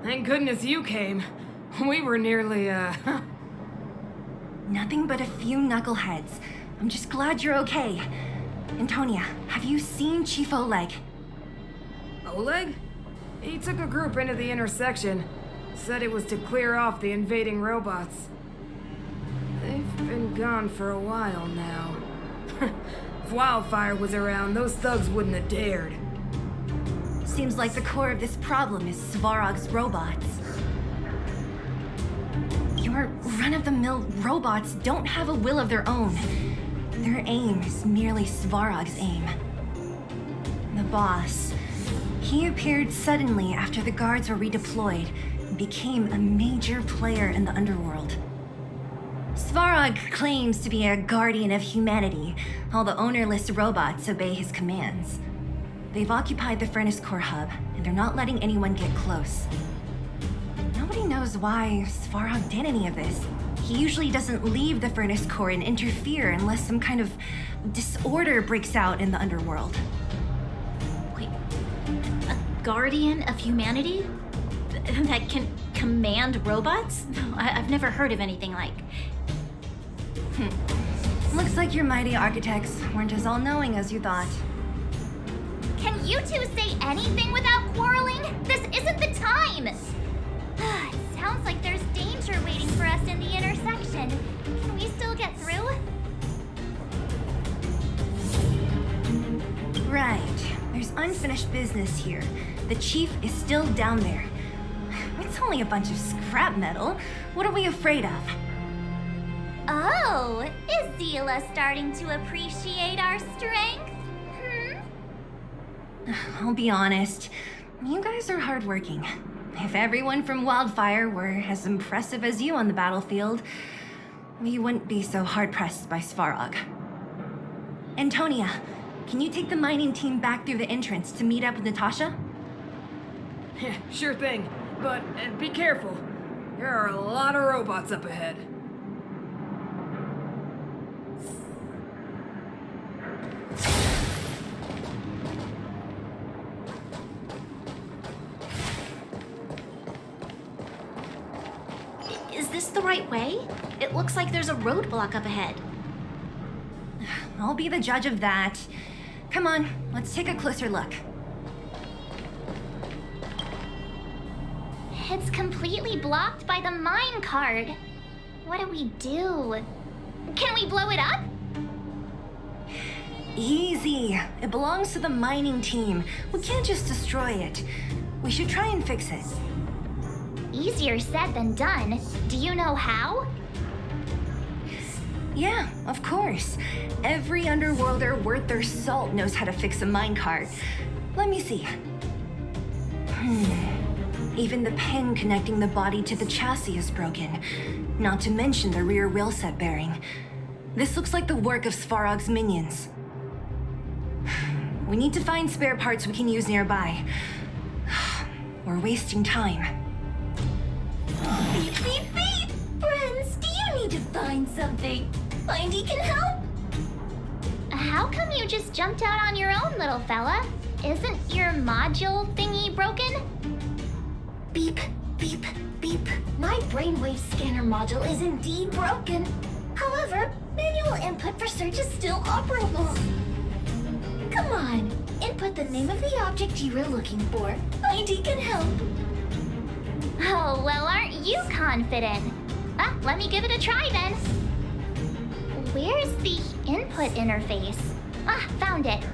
thank goodness you came. We were nearly, Nothing but a few knuckleheads. I'm just glad you're okay. Antonia, have you seen Chief Oleg? Oleg? He took a group into the intersection. Said it was to clear off the invading robots. They've been gone for a while now. If Wildfire was around, those thugs wouldn't have dared. Seems like the core of this problem is Svarog's robots. Your run-of-the-mill robots don't have a will of their own. Their aim is merely Svarog's aim. The boss. He appeared suddenly after the guards were redeployed and became a major player in the Underworld. Svarog claims to be a guardian of humanity, while the ownerless robots obey his commands. They've occupied the Furnace Core hub, and they're not letting anyone get close. Nobody knows why Svarog did any of this. He usually doesn't leave the Furnace Core and interfere unless some kind of disorder breaks out in the Underworld. Wait, a guardian of humanity? That can command robots? I've never heard of anything like. Looks like your mighty architects weren't as all-knowing as you thought. Can you two say anything without quarreling? This isn't the time! It sounds like there's danger waiting for us in the intersection. Can we still get through? Right. There's unfinished business here. The chief is still down there. It's only a bunch of scrap metal. What are we afraid of? Oh, is Zila starting to appreciate our strength? I'll be honest. You guys are hardworking. If everyone from Wildfire were as impressive as you on the battlefield, we wouldn't be so hard-pressed by Svarog. Antonia, can you take the mining team back through the entrance to meet up with Natasha? Yeah, sure thing. But be careful. There are a lot of robots up ahead. Is this the right way? It looks like there's a roadblock up ahead. I'll be the judge of that. Come on, let's take a closer look. It's completely blocked by the minecart. What do we do? Can we blow it up? Easy. It belongs to the mining team. We can't just destroy it. We should try and fix it. Easier said than done. Do you know how? Yeah, of course. Every underworlder worth their salt knows how to fix a minecart. Let me see. Even the pin connecting the body to the chassis is broken. Not to mention the rear wheel set bearing. This looks like the work of Svarog's minions. We need to find spare parts we can use nearby. We're wasting time. Beep, beep, beep! Friends, do you need to find something? Findy can help? How come you just jumped out on your own, little fella? Isn't your module thingy broken? Beep, beep, beep. My brainwave scanner module is indeed broken. However, manual input for search is still operable. Come on, input the name of the object you were looking for. Findy can help. Oh, well, aren't you confident? Let me give it a try then. Where's the input interface? Found it.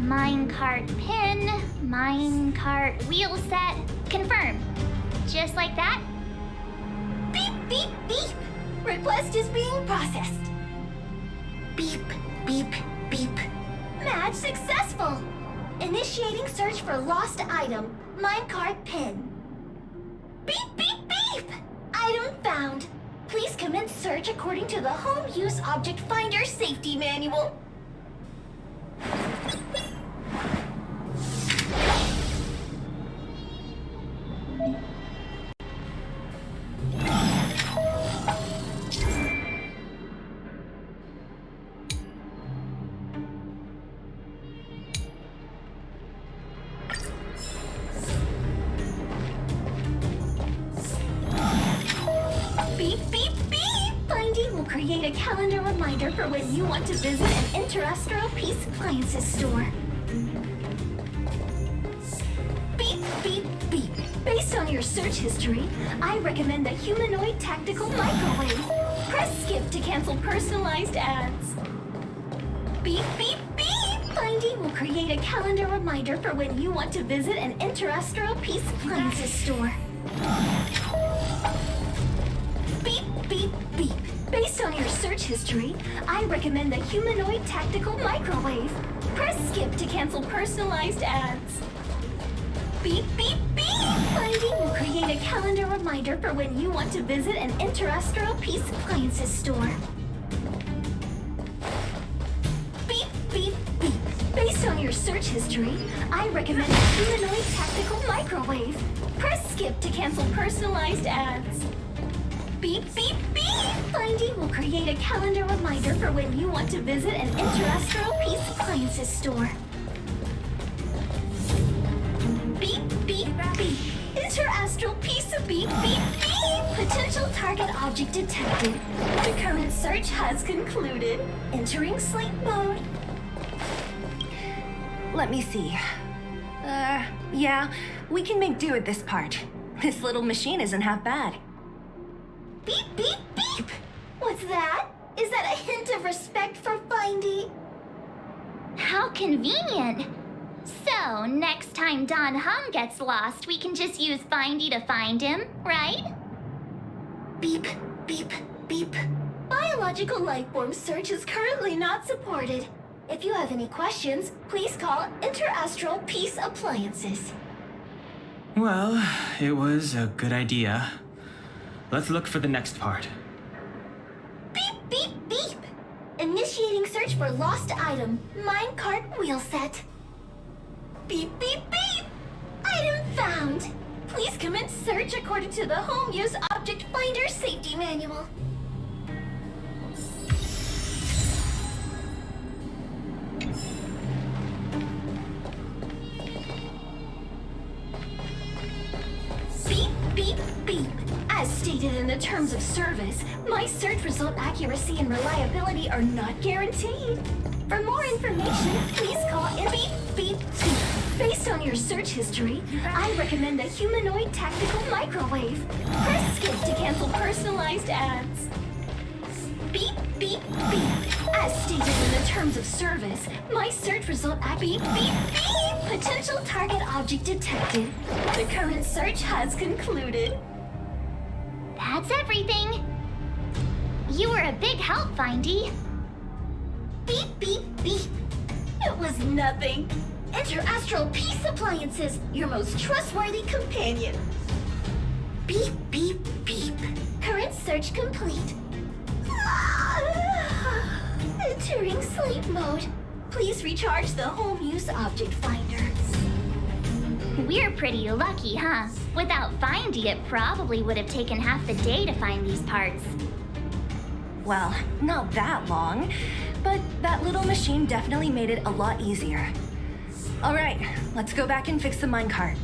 Minecart pin, minecart wheel set, confirm. Just like that. Beep, beep, beep. Request is being processed. Beep, beep, beep. Match successful. Initiating search for lost item, minecart pin. Beep, beep, beep! Item found. Please commence search according to the Home Use Object Finder Safety Manual. Beep, beep, beep! Finding will create a calendar reminder for when you want to visit an Interastral Peace Appliances store. Beep, beep, beep. Based on your search history, I recommend the humanoid tactical microwave. Press skip to cancel personalized ads. Beep, beep, beep! Finding will create a calendar reminder for when you want to visit an Interastral Peace Appliances store. Beep, beep, beep. Based on your search history, I recommend the humanoid tactical microwave. Press skip to cancel personalized ads. Beep, beep, beep! Finding will create a calendar reminder for when you want to visit an Interastral Peace Appliances store. Beep, beep, beep. Based on your search history, I recommend the humanoid tactical microwave. Press skip to cancel personalized ads. Beep, beep, beep! Finding will create a calendar reminder for when you want to visit an Interastral Peace Appliances store. Beep, beep, beep! Interastral Peace of beep, beep, beep! Potential target object detected. The current search has concluded. Entering sleep mode. Let me see. Yeah, we can make do with this part. This little machine isn't half bad. Beep, beep, beep! What's that? Is that a hint of respect for Findy? How convenient! So, next time Don Hum gets lost, we can just use Findy to find him, right? Beep, beep, beep. Biological life form search is currently not supported. If you have any questions, please call Interastral Peace Appliances. Well, it was a good idea. Let's look for the next part. Beep, beep, beep! Initiating search for lost item, minecart wheel set. Beep, beep, beep! Item found! Please commence search according to the Home Use Object Finder Safety Manual. Beep, beep, beep! As stated in the terms of service, my search result accuracy and reliability are not guaranteed. For more information, please call in beep, beep, beep. Based on your search history, I recommend a humanoid tactical microwave. Press skip to cancel personalized ads. Beep, beep, beep. As stated in the terms of service, my search result beep, beep, beep. Potential target object detected. The current search has concluded. That's everything. You were a big help, Findy. Beep, beep, beep. It was nothing. Interastral Peace Appliances, your most trustworthy companion. Beep, beep, beep. Current search complete. Entering sleep mode. Please recharge the home use object finder. We're pretty lucky, huh? Without Findy, it probably would have taken half the day to find these parts. Well, not that long, but that little machine definitely made it a lot easier. All right, let's go back and fix the minecart.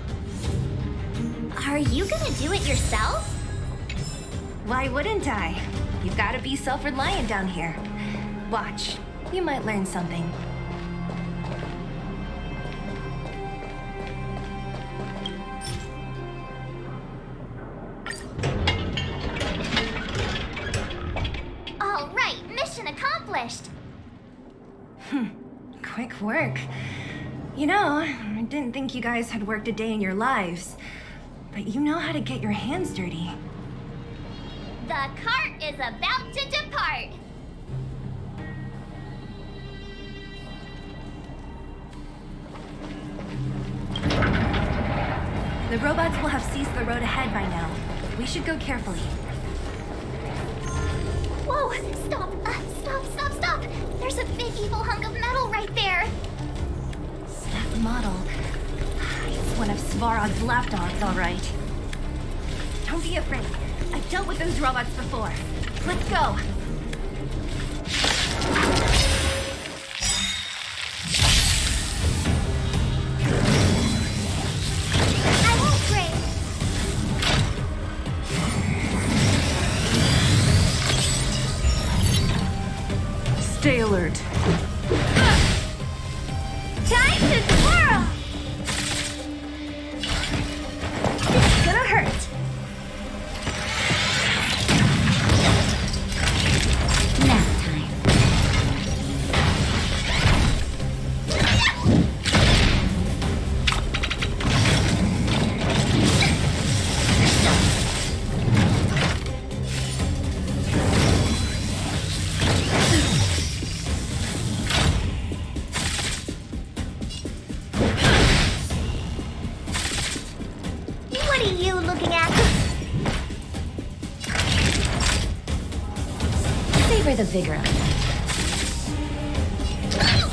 Are you gonna do it yourself? Why wouldn't I? You've got to be self-reliant down here. Watch, you might learn something. All right, mission accomplished. Quick work. You know, I didn't think you guys had worked a day in your lives, but you know how to get your hands dirty. The cart is about to depart. The robots will have seized the road ahead by now. We should go carefully. Whoa, stop, stop. There's a big evil hunk of metal right there. That model. It's one of Svarog's lapdogs, all right. Don't be afraid. I've dealt with those robots before. Let's go. I won't break. Stay alert. Time to twirl! It's gonna hurt. Nap time. What are you looking at? Savor the vigor of it.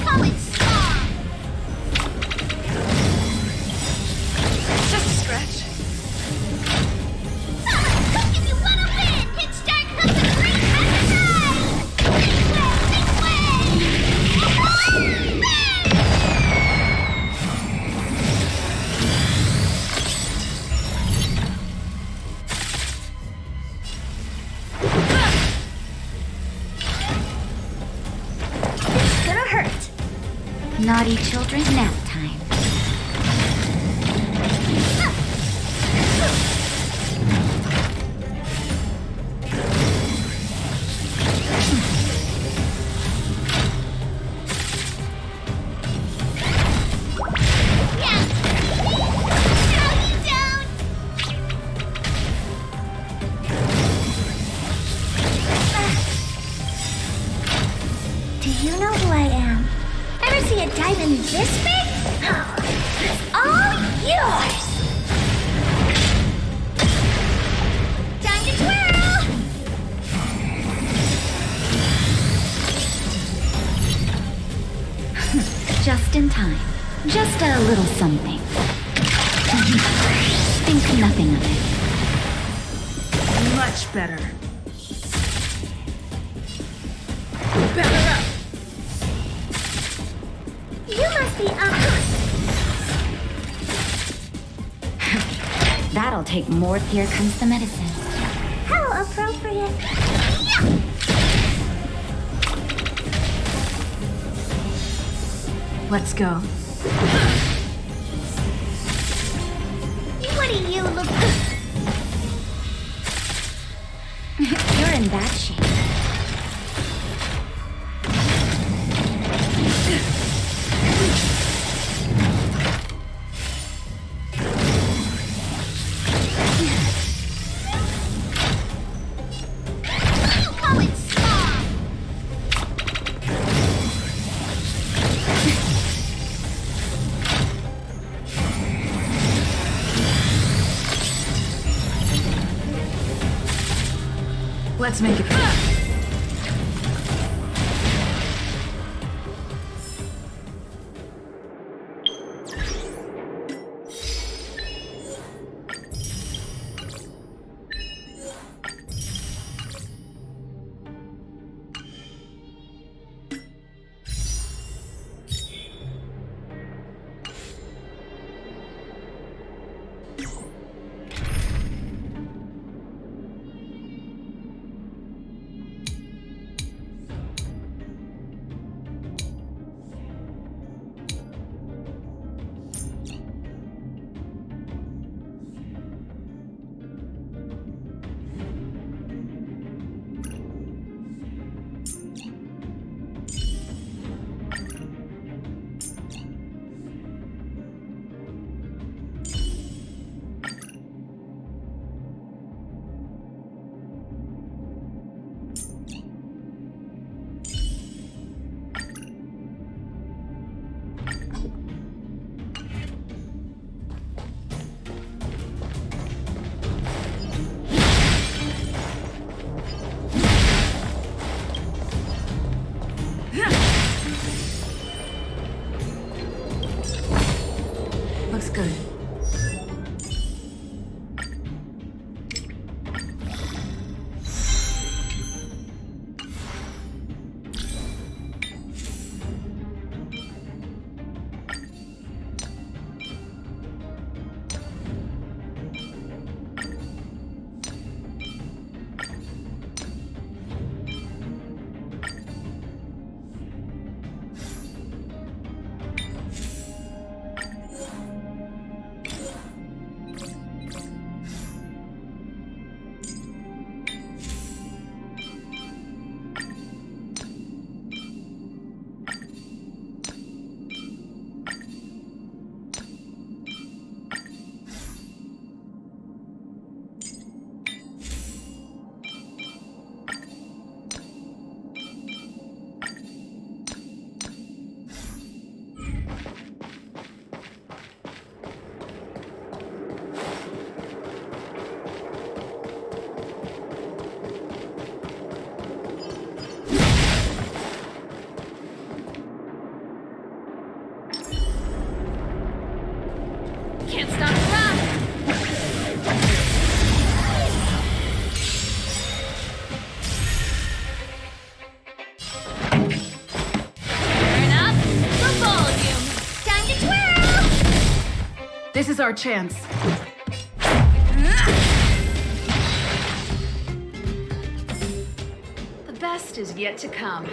Oh, it's strong! Just a scratch. If you wanna win, hit start hook the great pack Big way! It's gonna hurt. Naughty children, nap time. Yeah! No, you don't! Do you know who I am? Ever see a diamond this big? It's all yours! Time to twirl! Just in time. Just a little something. Think nothing of it. Much better. Better up. You must be That'll take more. Here comes the medicine. appropriate. Let's go. What do you look... You're in bad shape. Call it small! Let's make it. Looks good. Can't stop the run! Turn up the volume! Time to twirl! This is our chance. The best is yet to come.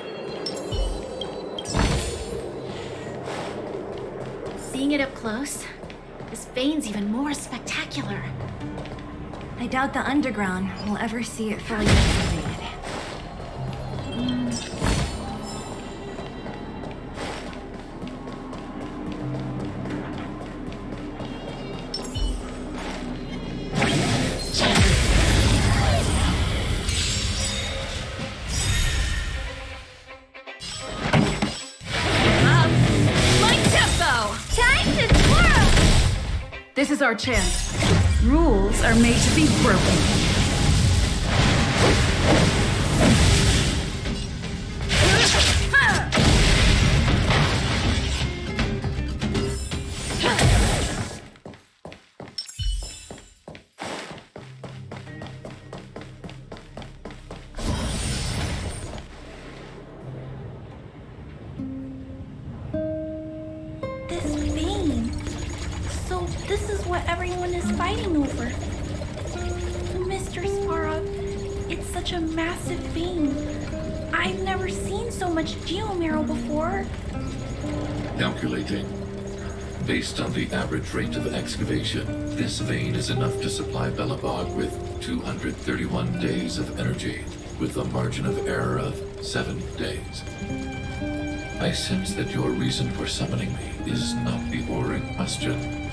Seeing it up close, this vein's even more spectacular. I doubt the underground will ever see it fully excavated. This is our chance. Rules are made to be broken. This is what everyone is fighting over. Mr. Svarog, such a massive vein. I've never seen so much geomarrow before. Calculating. Based on the average rate of excavation, this vein is enough to supply Belobog with 231 days of energy, with a margin of error of 7 days. I sense that your reason for summoning me is not the ore in question.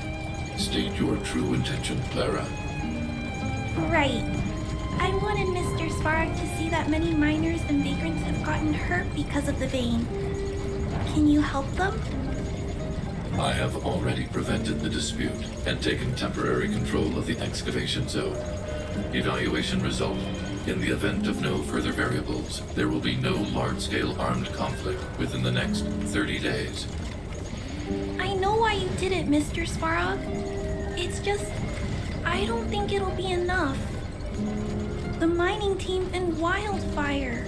State your true intention, Clara. Right. I wanted Mr. Svarog to see that many miners and vagrants have gotten hurt because of the vein. Can you help them? I have already prevented the dispute and taken temporary control of the excavation zone. Evaluation result. In the event of no further variables, there will be no large-scale armed conflict within the next 30 days. I know why you did it, Mr. Svarog. It's just, I don't think it'll be enough. The mining team and Wildfire,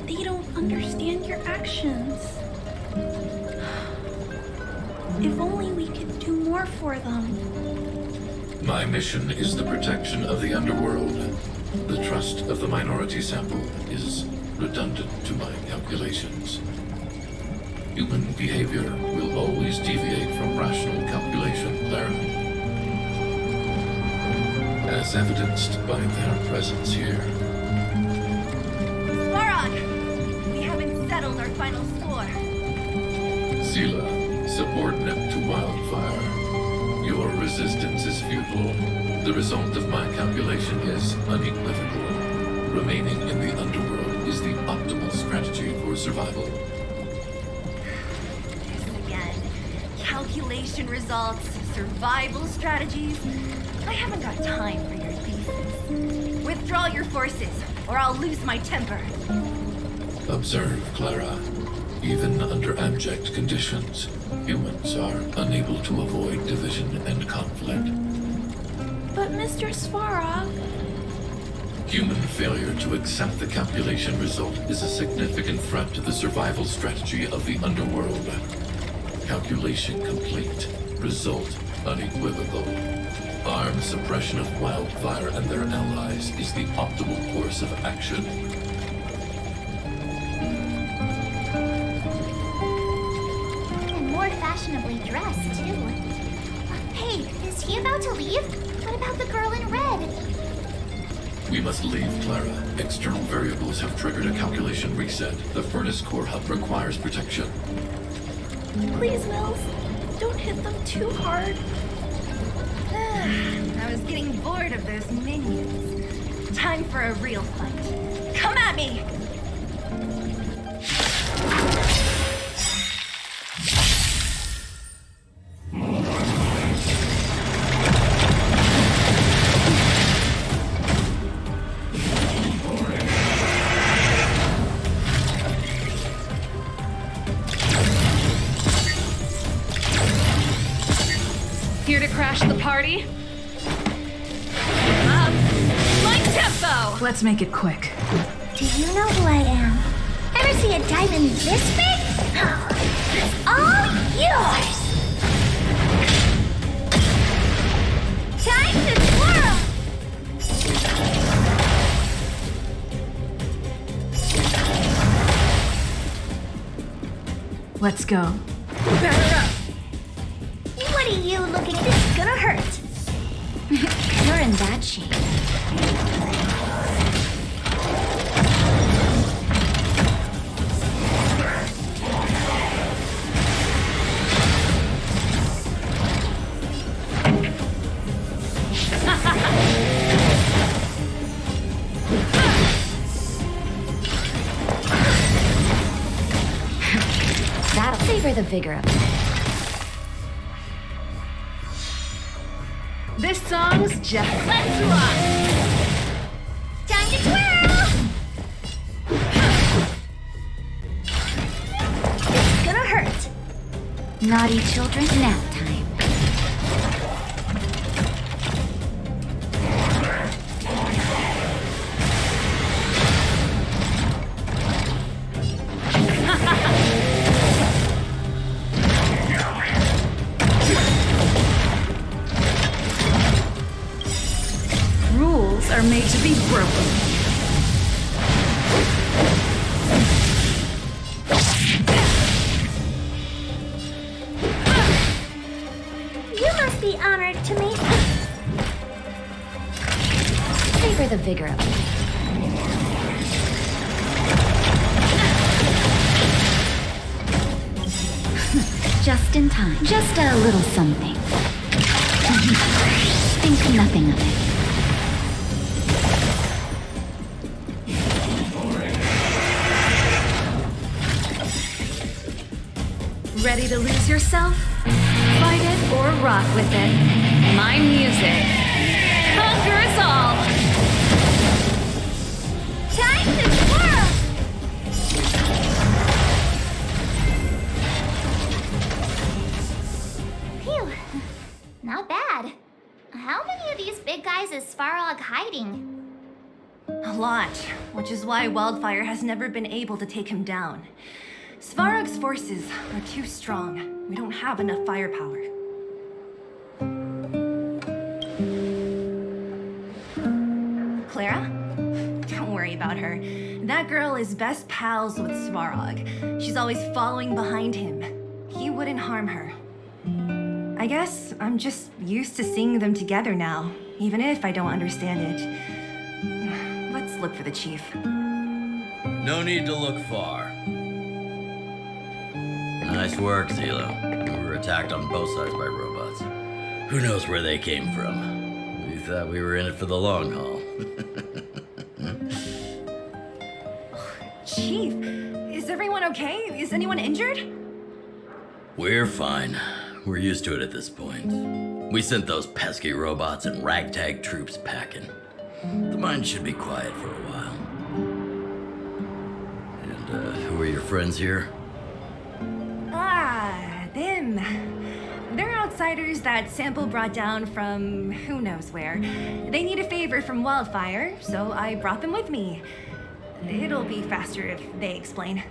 they don't understand your actions. If only we could do more for them. My mission is the protection of the Underworld. The trust of the minority sample is redundant to my calculations. Human behavior will always deviate from rational calculation, Clara. As evidenced by their presence here. Svarog! We haven't settled our final score. Sela, subordinate to Wildfire. Your resistance is futile. The result of my calculation is unequivocal. Remaining in the Underworld is the optimal strategy for survival. Again, calculation results, survival strategies. I haven't got time for your thesis. Withdraw your forces, or I'll lose my temper. Observe, Clara. Even under abject conditions, humans are unable to avoid division and conflict. But Mr. Svarog... Human failure to accept the calculation result is a significant threat to the survival strategy of the Underworld. Calculation complete. Result unequivocal. Armed suppression of Wildfire and their allies is the optimal course of action. More fashionably dressed, too. Hey, is he about to leave? What about the girl in red? We must leave, Clara. External variables have triggered a calculation reset. The furnace core hub requires protection. Please, Mills, don't hit them too hard. I was getting bored of those minions. Time for a real fight. Come at me! Here to crash the party? Like tempo! Let's make it quick. Do you know who I am? Ever see a diamond this big? It's all yours! Time to twirl! Let's go. Batter up! What are you looking at? It's gonna hurt! You're in bad shape. That'll favor the vigor of it. This song's just let's rock! Time to twirl! It's gonna hurt! Naughty children, nap time. Rules are made to be broken. for the vigor of it. Just in time. Just a little something. Think nothing of it. Ready to lose yourself? Fight it or rock with it. My music. Conquer us all. Time to swirl! Phew. Not bad. How many of these big guys is Svarog hiding? A lot, which is why Wildfire has never been able to take him down. Svarog's forces are too strong. We don't have enough firepower. Clara? Don't worry about her. That girl is best pals with Svarog. She's always following behind him. He wouldn't harm her. I guess I'm just used to seeing them together now, even if I don't understand it. Let's look for the chief. No need to look far. Nice work, Zelo. We were attacked on both sides by robots. Who knows where they came from? We thought we were in it for the long haul. Chief, is everyone okay? Is anyone injured? We're fine. We're used to it at this point. We sent those pesky robots and ragtag troops packing. The mine should be quiet for a while. And, who are your friends here? Ah, them. They're outsiders that Sample brought down from who knows where. They need a favor from Wildfire, so I brought them with me. It'll be faster if they explain.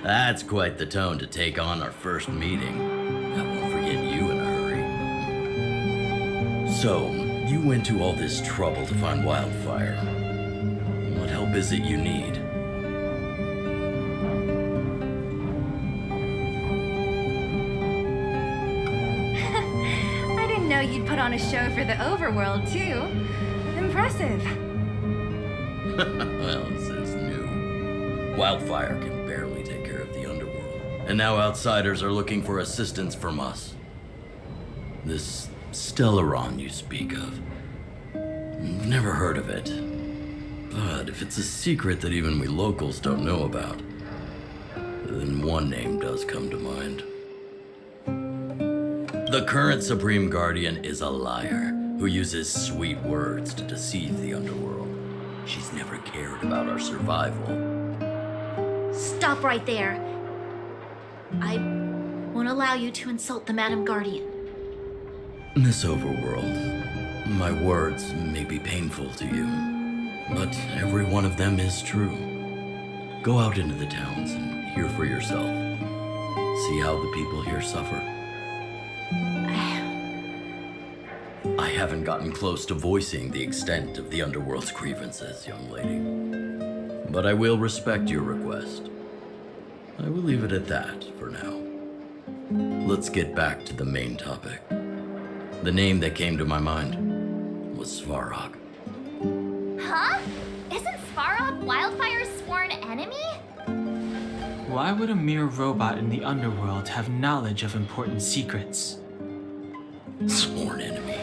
That's quite the tone to take on our first meeting. I won't forget you in a hurry. So, you went to all this trouble to find Wildfire. What help is it you need? I didn't know you'd put on a show for the Overworld, too. Impressive. Well, this is new. Wildfire can barely take care of the Underworld. And now outsiders are looking for assistance from us. This Stellaron you speak of. I've never heard of it. But if it's a secret that even we locals don't know about, then one name does come to mind. The current Supreme Guardian is a liar who uses sweet words to deceive the Underworld. She's never cared about our survival. Stop right there. I won't allow you to insult the Madam Guardian. In this overworld, my words may be painful to you, but every one of them is true. Go out into the towns and hear for yourself. See how the people here suffer. I haven't gotten close to voicing the extent of the Underworld's grievances, young lady. But I will respect your request. I will leave it at that for now. Let's get back to the main topic. The name that came to my mind was Svarog. Huh? Isn't Svarog Wildfire's sworn enemy? Why would a mere robot in the Underworld have knowledge of important secrets? Sworn enemy.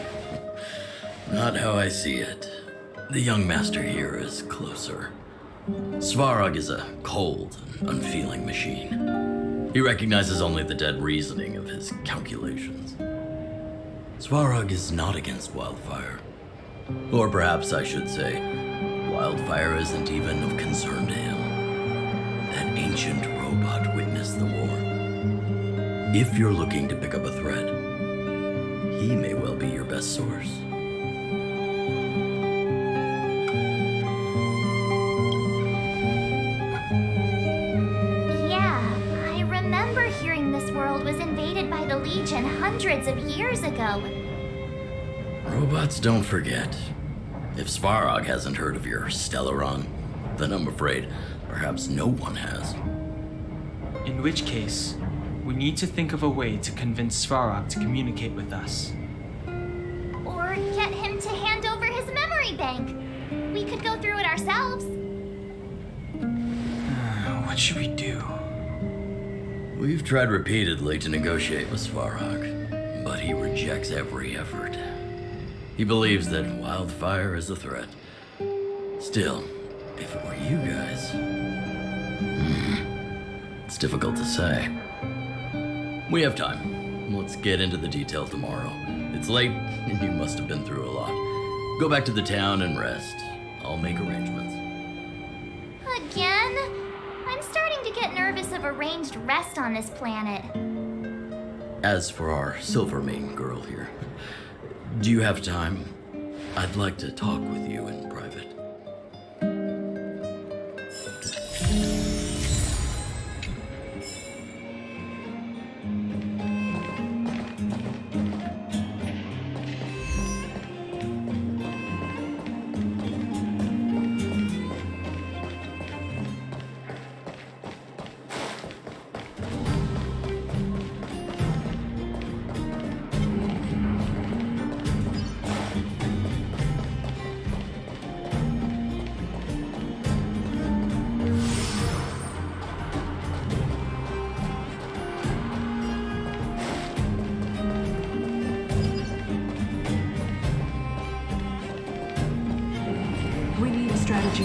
Not how I see it. The young master here is closer. Svarog is a cold and unfeeling machine. He recognizes only the dead reasoning of his calculations. Svarog is not against Wildfire. Or perhaps I should say, Wildfire isn't even of concern to him. That ancient robot witnessed the war. If you're looking to pick up a thread, he may well be your best source. Was invaded by the Legion hundreds of years ago. Robots don't forget. If Svarog hasn't heard of your Stellaron, then I'm afraid perhaps no one has. In which case, We need to think of a way to convince Svarog to communicate with us. Or get him to hand over his memory bank. We could go through it ourselves. What should we do? We've tried repeatedly to negotiate with Svarog, but he rejects every effort. He believes that Wildfire is a threat. Still, if it were you guys... it's difficult to say. We have time. Let's get into the details tomorrow. It's late, and you must have been through a lot. Go back to the town and rest. I'll make arrangements. Again? I'm starting to get nervous of arranged rest on this planet. As for our Silvermane girl here, do you have time? I'd like to talk with you in private. Strategy.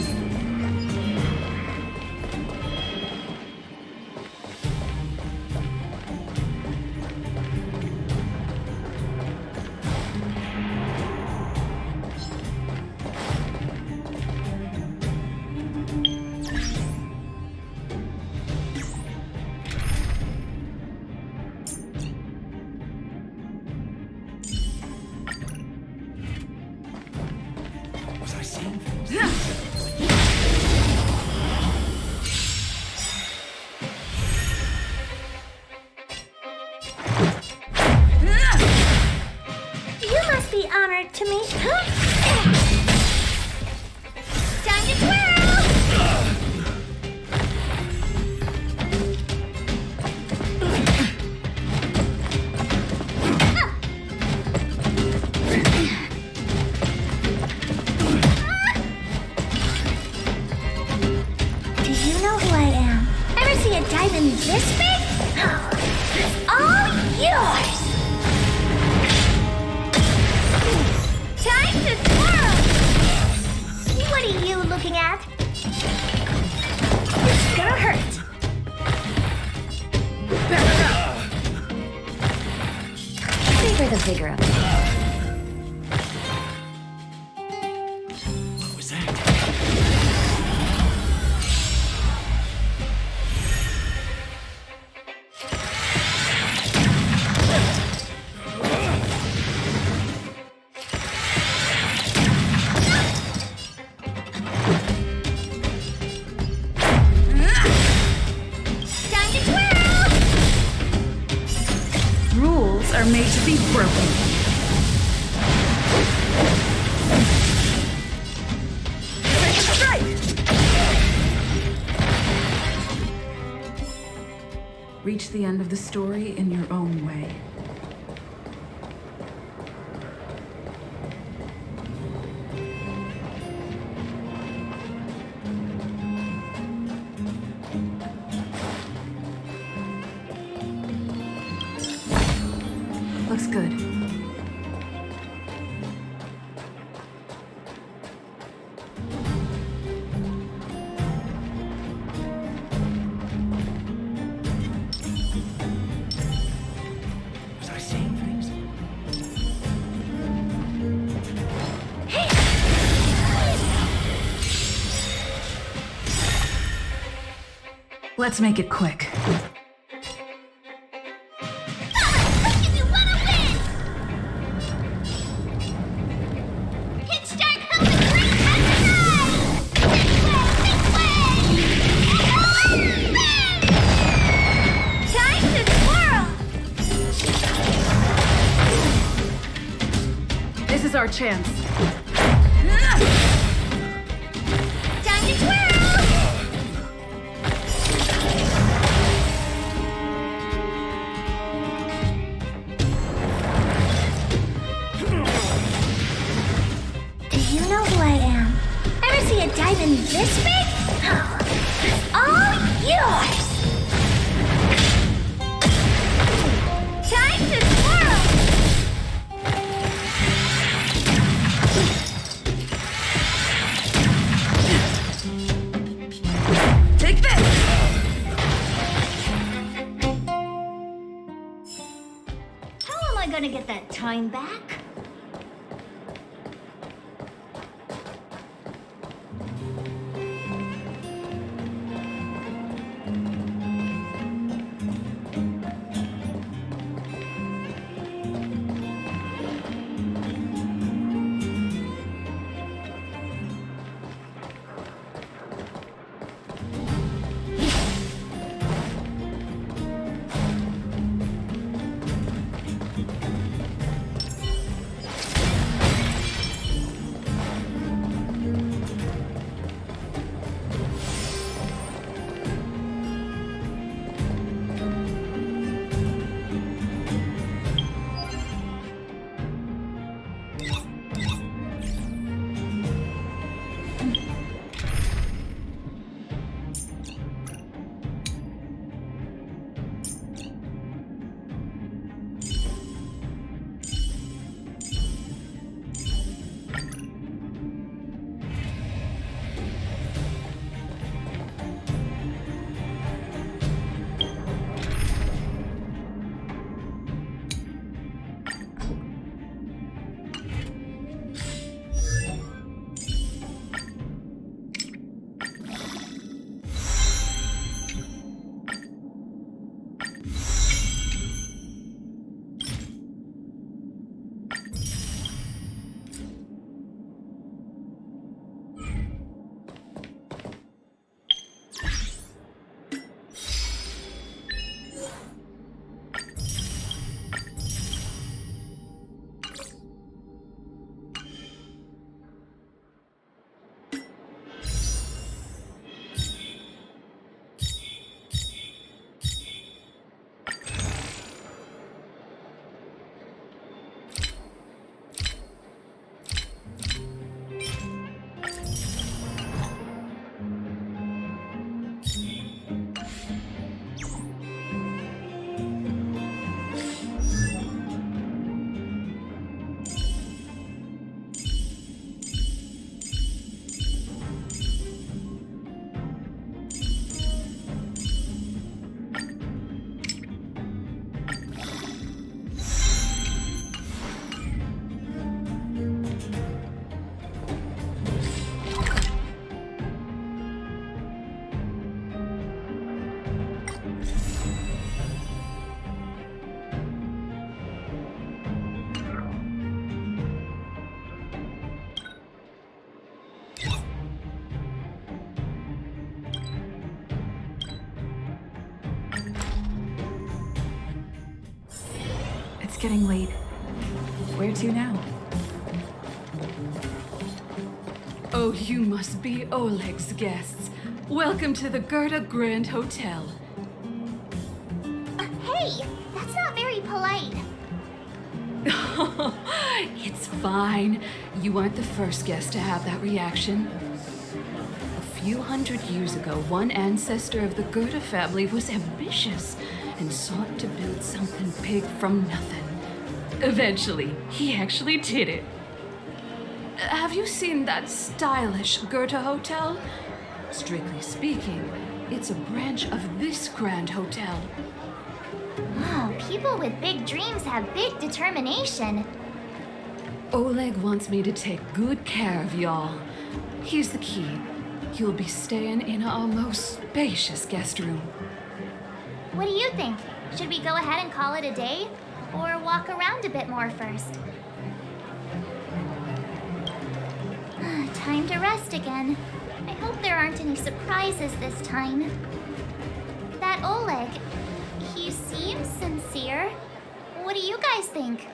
Was I seeing things? Be honored to meet. Time to twirl! Do you know who I am? Ever see a diamond this big? It's all yours! Time to twirl! What are you looking at? It's gonna hurt. Savor the vigor of it. What was that? Are made to be broken. Strike! Reach the end of the story in your own way. Looks good. Was I seeing things? Let's make it quick. This is our chance. Time to twirl! I gonna get that time back? Getting late. Where to now? Oh, you must be Oleg's guests. Welcome to the Gerda Grand Hotel. Hey, that's not very polite. It's fine. You aren't the first guest to have that reaction. A few hundred years ago, one ancestor of the Gerda family was ambitious and sought to build something big from nothing. Eventually, he actually did it. Have you seen that stylish Gerda hotel? Strictly speaking, it's a branch of this grand hotel. Oh, people with big dreams have big determination. Oleg wants me to take good care of y'all. Here's the key. You'll be staying in our most spacious guest room. What do you think? Should we go ahead and call it a day? Or walk around a bit more first? Time to rest again. I hope there aren't any surprises this time. That Oleg, he seems sincere. What do you guys think?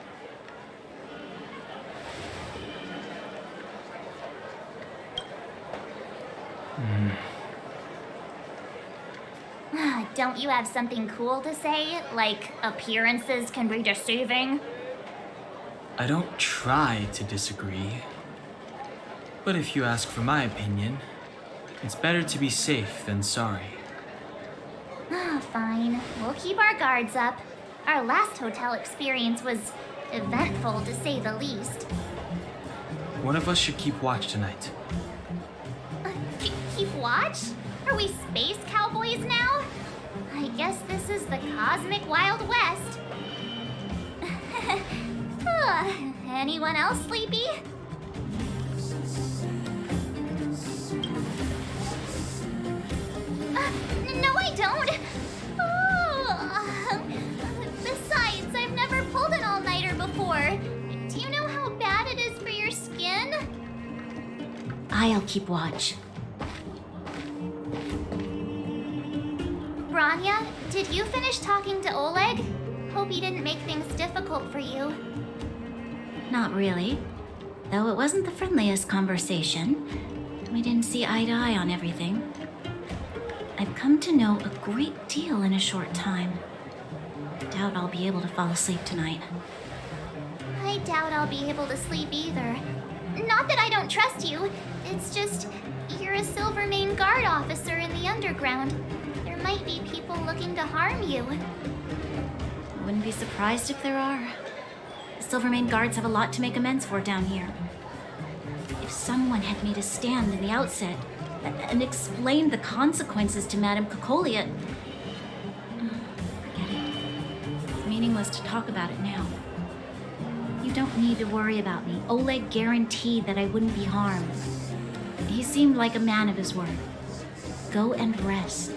Don't you have something cool to say? Like, appearances can be deceiving? I don't try to disagree. But if you ask for my opinion, it's better to be safe than sorry. Fine. We'll keep our guards up. Our last hotel experience was eventful, to say the least. One of us should keep watch tonight. Keep watch? Are we space cowboys now? I guess this is the cosmic Wild West. Anyone else sleepy? No, I don't. Besides, I've never pulled an all-nighter before. Do you know how bad it is for your skin? I'll keep watch. Bronya, did you finish talking to Oleg? Hope he didn't make things difficult for you. Not really. Though it wasn't the friendliest conversation. We didn't see eye to eye on everything. I've come to know a great deal in a short time. Doubt I'll be able to fall asleep tonight. I doubt I'll be able to sleep either. Not that I don't trust you. It's just, you're a Silvermane Guard officer in the Underground. There might be people looking to harm you. Wouldn't be surprised if there are. The Silvermane Guards have a lot to make amends for down here. If someone had made a stand in the outset and explained the consequences to Madame Cocolia... Forget it. Meaningless to talk about it now. You don't need to worry about me. Oleg guaranteed that I wouldn't be harmed. He seemed like a man of his word. Go and rest.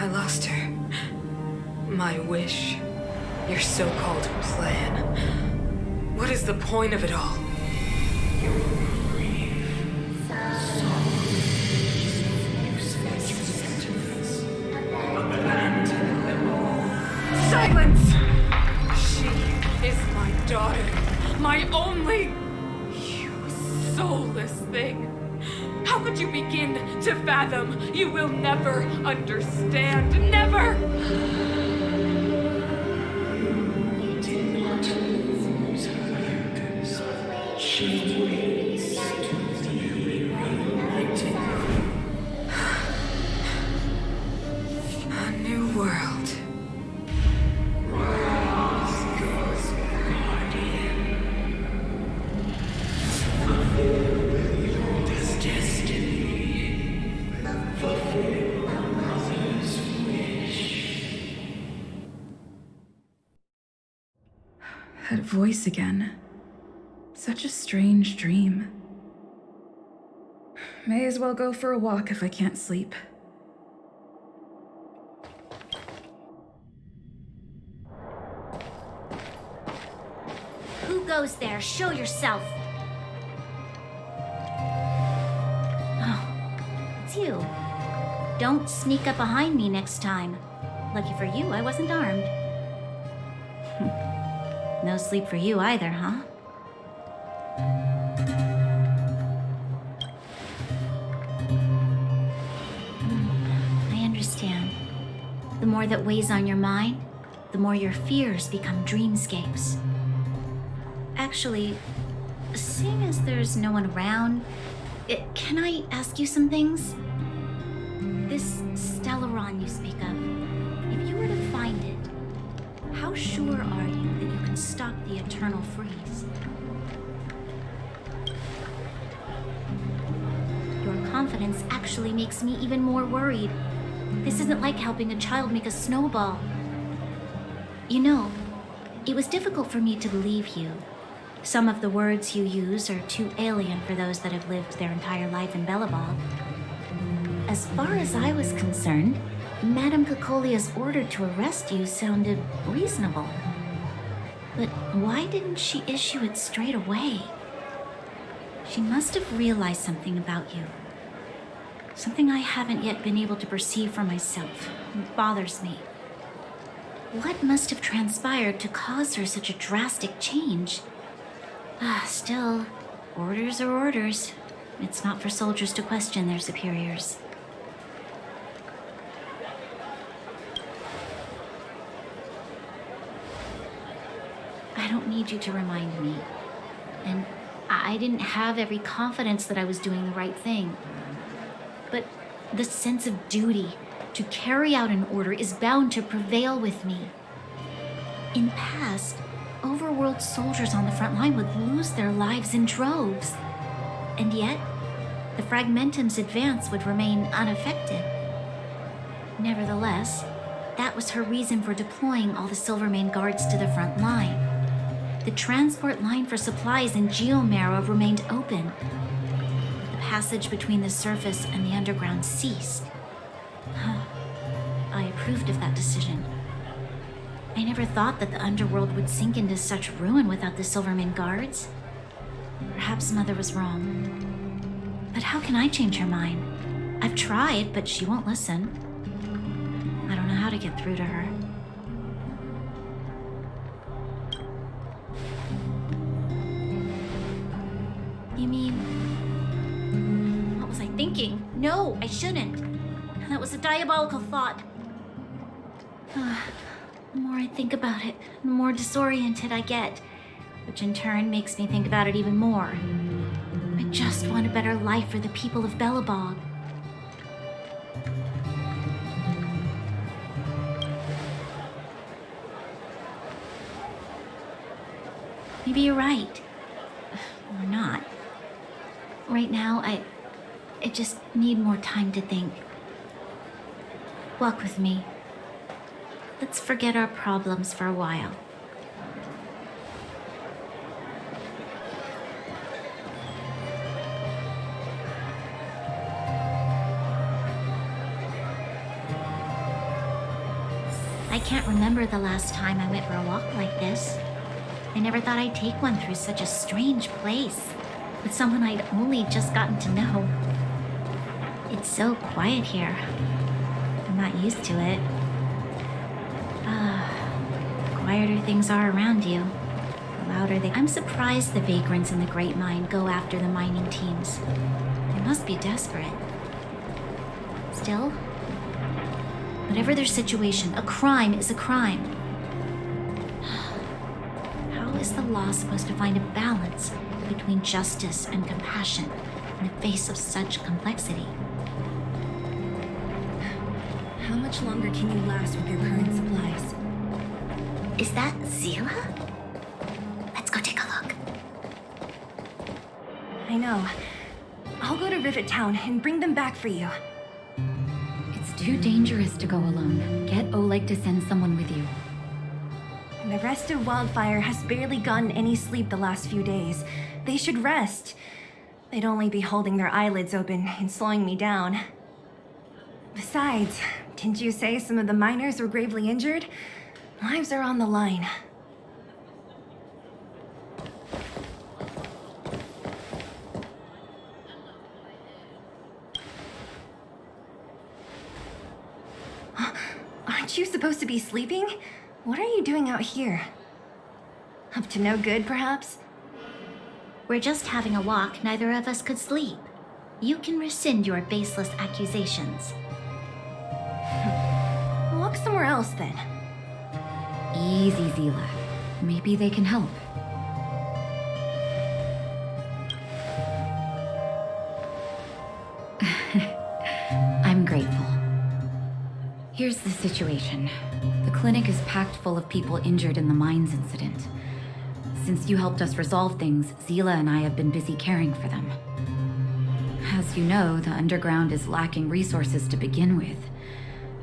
I lost her. My wish. Your so-called plan. What is the point of it all? Silence! She is my daughter. My only... You soulless thing. How could you begin to fathom? You will never understand. Never! You did not lose her. She waits to be reunited. A new world. Rise, God's guardian. Fulfill your destiny. Fulfill a mother's wish. That voice again. Such a strange dream. May as well go for a walk if I can't sleep. Who goes there? Show yourself! Oh, it's you. Don't sneak up behind me next time. Lucky for you, I wasn't armed. No sleep for you either, huh? I understand. The more that weighs on your mind, the more your fears become dreamscapes. Actually, seeing as there's no one around, can I ask you some things? This Stellaron you speak of, if you were to find it, how sure are you that you can stop the eternal freeze? Your confidence actually makes me even more worried. This isn't like helping a child make a snowball. You know, it was difficult for me to believe you. Some of the words you use are too alien for those that have lived their entire life in Belobog. As far as I was concerned, Madame Cocolia's order to arrest you sounded reasonable. But why didn't she issue it straight away? She must have realized something about you. Something I haven't yet been able to perceive for myself. It bothers me. What must have transpired to cause her such a drastic change? Still, orders are orders. It's not for soldiers to question their superiors. I don't need you to remind me. And I didn't have every confidence that I was doing the right thing. But the sense of duty to carry out an order is bound to prevail with me. In the past, Overworld soldiers on the front line would lose their lives in droves. And yet, the Fragmentum's advance would remain unaffected. Nevertheless, that was her reason for deploying all the Silvermane guards to the front line. The transport line for supplies in Geomera remained open. The passage between the surface and the underground ceased. I approved of that decision. I never thought that the Underworld would sink into such ruin without the Silvermane guards. Perhaps Mother was wrong. But how can I change her mind? I've tried, but she won't listen. I don't know how to get through to her. You mean... What was I thinking? No, I shouldn't. That was a diabolical thought. The more I think about it, the more disoriented I get, which in turn makes me think about it even more. I just want a better life for the people of Belobog. Maybe you're right. Or not. Right now, I just need more time to think. Walk with me. Let's forget our problems for a while. I can't remember the last time I went for a walk like this. I never thought I'd take one through such a strange place, with someone I'd only just gotten to know. It's so quiet here. I'm not used to it. The quieter things are around you, the louder they... I'm surprised the vagrants in the Great Mine go after the mining teams. They must be desperate. Still, whatever their situation, a crime is a crime. How is the law supposed to find a balance between justice and compassion in the face of such complexity? How much longer can you last with your current supplies? Is that Zila? Let's go take a look. I know. I'll go to Rivet Town and bring them back for you. It's too dangerous to go alone. Get Oleg to send someone with you. The rest of Wildfire has barely gotten any sleep the last few days. They should rest. They'd only be holding their eyelids open and slowing me down. Besides, didn't you say some of the miners were gravely injured? Lives are on the line. Aren't you supposed to be sleeping? What are you doing out here? Up to no good, perhaps? We're just having a walk. Neither of us could sleep. You can rescind your baseless accusations. Walk somewhere else, then. Easy, Zila. Maybe they can help. I'm grateful. Here's the situation. The clinic is packed full of people injured in the mines incident. Since you helped us resolve things, Zila and I have been busy caring for them. As you know, the underground is lacking resources to begin with.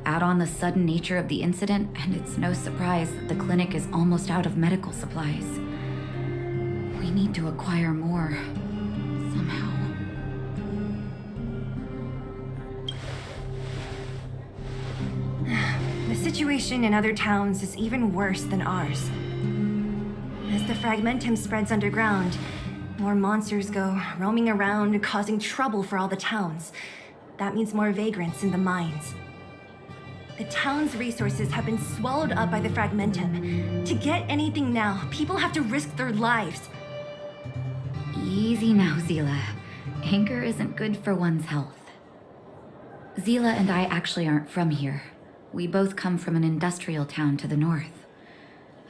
Add on the sudden nature of the incident, and it's no surprise that the clinic is almost out of medical supplies. We need to acquire more, somehow. The situation in other towns is even worse than ours. As the fragmentum spreads underground, more monsters go roaming around, causing trouble for all the towns. That means more vagrants in the mines. The town's resources have been swallowed up by the fragmentum. To get anything now, people have to risk their lives. Easy now, Zila. Anger isn't good for one's health. Zila and I actually aren't from here. We both come from an industrial town to the north.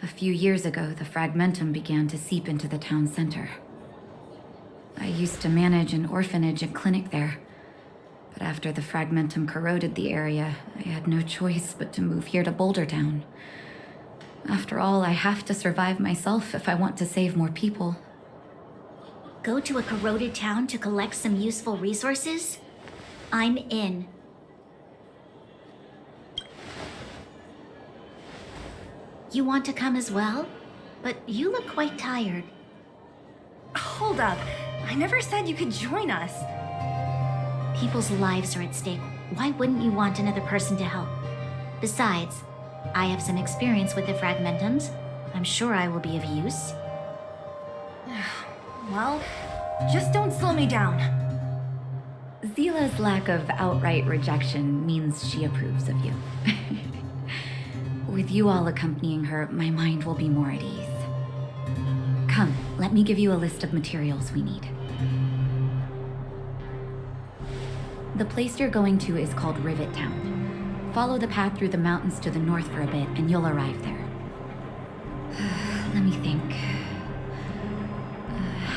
A few years ago, the fragmentum began to seep into the town center. I used to manage an orphanage and clinic there. But after the fragmentum corroded the area, I had no choice but to move here to Boulder Town. After all, I have to survive myself if I want to save more people. Go to a corroded town to collect some useful resources? I'm in. You want to come as well? But you look quite tired. Hold up. I never said you could join us. People's lives are at stake. Why wouldn't you want another person to help? Besides, I have some experience with the fragmentums. I'm sure I will be of use. Well, just don't slow me down. Zila's lack of outright rejection means she approves of you. With you all accompanying her, my mind will be more at ease. Come, let me give you a list of materials we need. The place you're going to is called Rivet Town. Follow the path through the mountains to the north for a bit, and you'll arrive there. Let me think.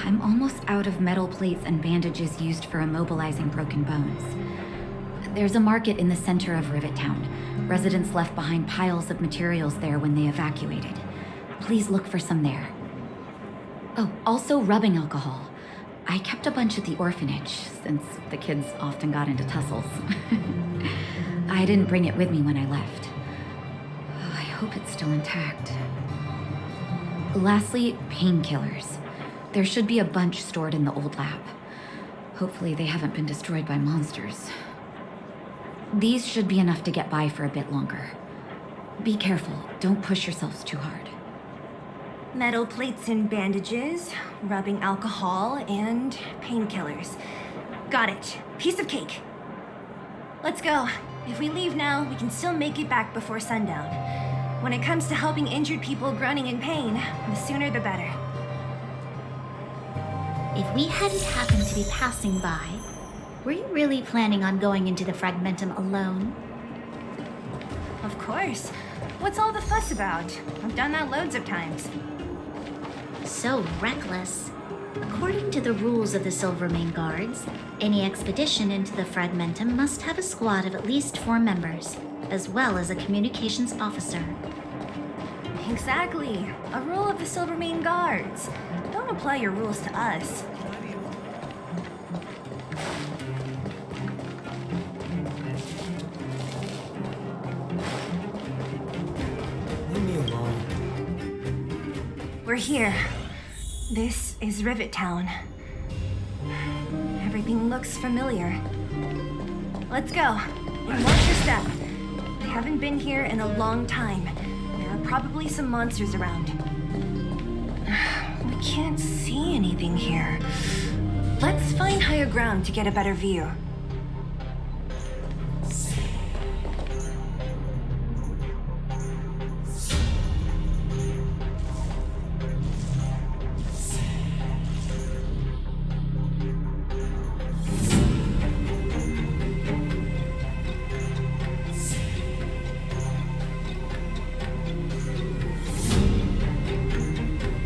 I'm almost out of metal plates and bandages used for immobilizing broken bones. There's a market in the center of Rivet Town. Residents left behind piles of materials there when they evacuated. Please look for some there. Oh, also rubbing alcohol. I kept a bunch at the orphanage, since the kids often got into tussles. I didn't bring it with me when I left. Oh, I hope it's still intact. Lastly, painkillers. There should be a bunch stored in the old lab. Hopefully they haven't been destroyed by monsters. These should be enough to get by for a bit longer. Be careful, don't push yourselves too hard. Metal plates and bandages, rubbing alcohol, and painkillers. Got it. Piece of cake. Let's go. If we leave now, we can still make it back before sundown. When it comes to helping injured people groaning in pain, the sooner the better. If we hadn't happened to be passing by, were you really planning on going into the fragmentum alone? Of course. What's all the fuss about? I've done that loads of times. So reckless. According to the rules of the Silvermane Guards, any expedition into the fragmentum must have a squad of at least 4 members, as well as a communications officer. Exactly. A rule of the Silvermane Guards. Don't apply your rules to us. Leave me alone. We're here. This is Rivet Town. Everything looks familiar. Let's go. And watch your step. We haven't been here in a long time. There are probably some monsters around. We can't see anything here. Let's find higher ground to get a better view.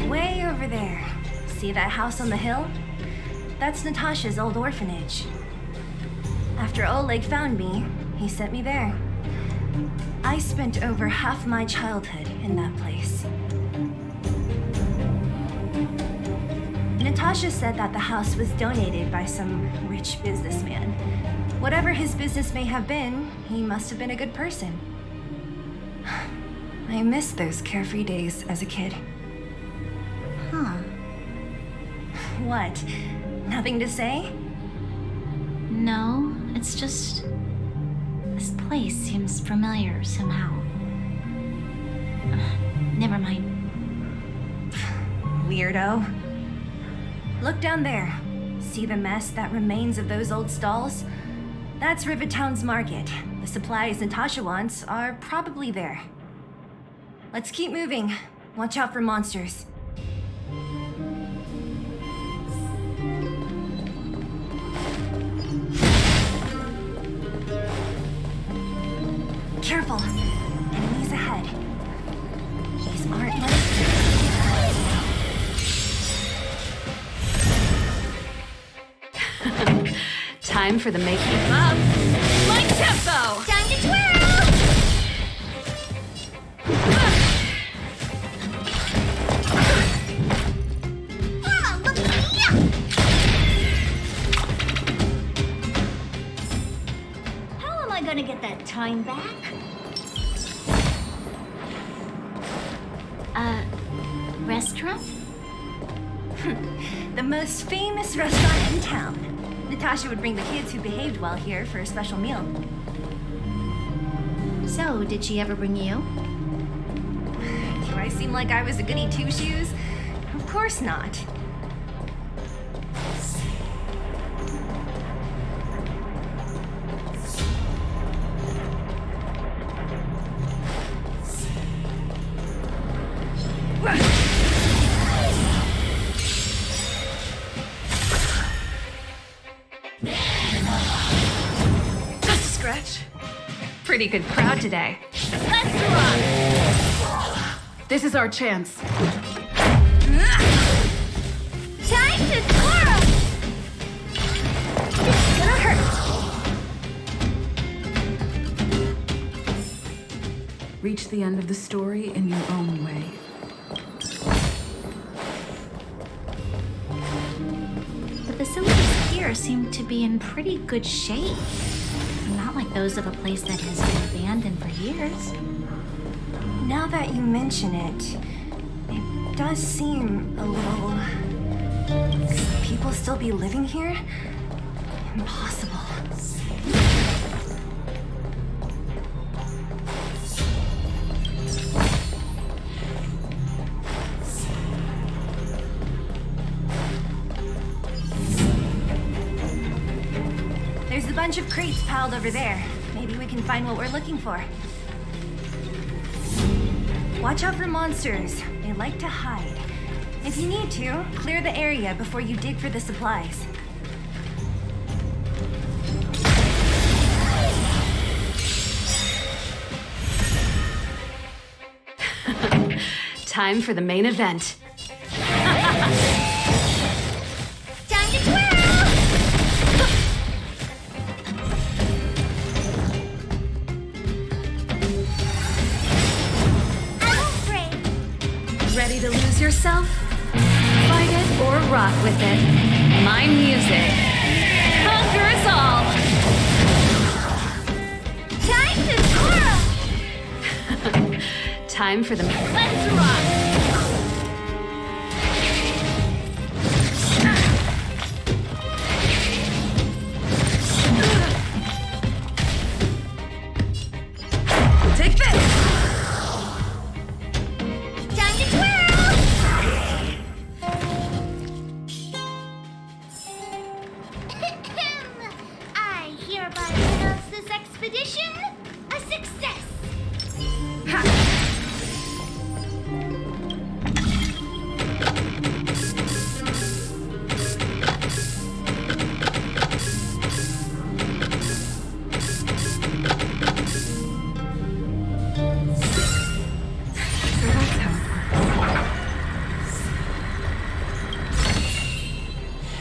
Way over there. See that house on the hill? That's Natasha's old orphanage. After Oleg found me, he sent me there. I spent over half my childhood in that place. Natasha said that the house was donated by some rich businessman. Whatever his business may have been, he must have been a good person. I miss those carefree days as a kid. Huh. What? Nothing to say? No, it's just... this place seems familiar somehow. Never mind. weirdo. Look down there. See the mess that remains of those old stalls? That's Rivet Town's market. The supplies Natasha wants are probably there. Let's keep moving. Watch out for monsters. Careful. Enemies ahead. These aren't like... Time for the making of my tempo! Time to twirl! Mama, look at me! How am I gonna get that time back? Restaurant? The most famous restaurant in town. Natasha would bring the kids who behaved well here for a special meal. So, did she ever bring you? Do I seem like I was a goody two-shoes? Of course not. Pretty good crowd today. Let's rock! This is our chance. Time to twirl! It's gonna hurt. Reach the end of the story in your own way. The facilities here seem to be in pretty good shape. Not like those of a place that has been abandoned for years. Now that you mention it, it does seem a little... Could people still be living here? Impossible. There's a bunch of crates piled over there. Maybe we can find what we're looking for. Watch out for monsters. They like to hide. If you need to, clear the area before you dig for the supplies. Time for the main event. Time to twirl! Ready to lose yourself? Fight it or rock with it. My music conquers all. Time to twirl! Time for the... Let's rock! Take this! Time to twirl! I hereby pronounce this expedition a success!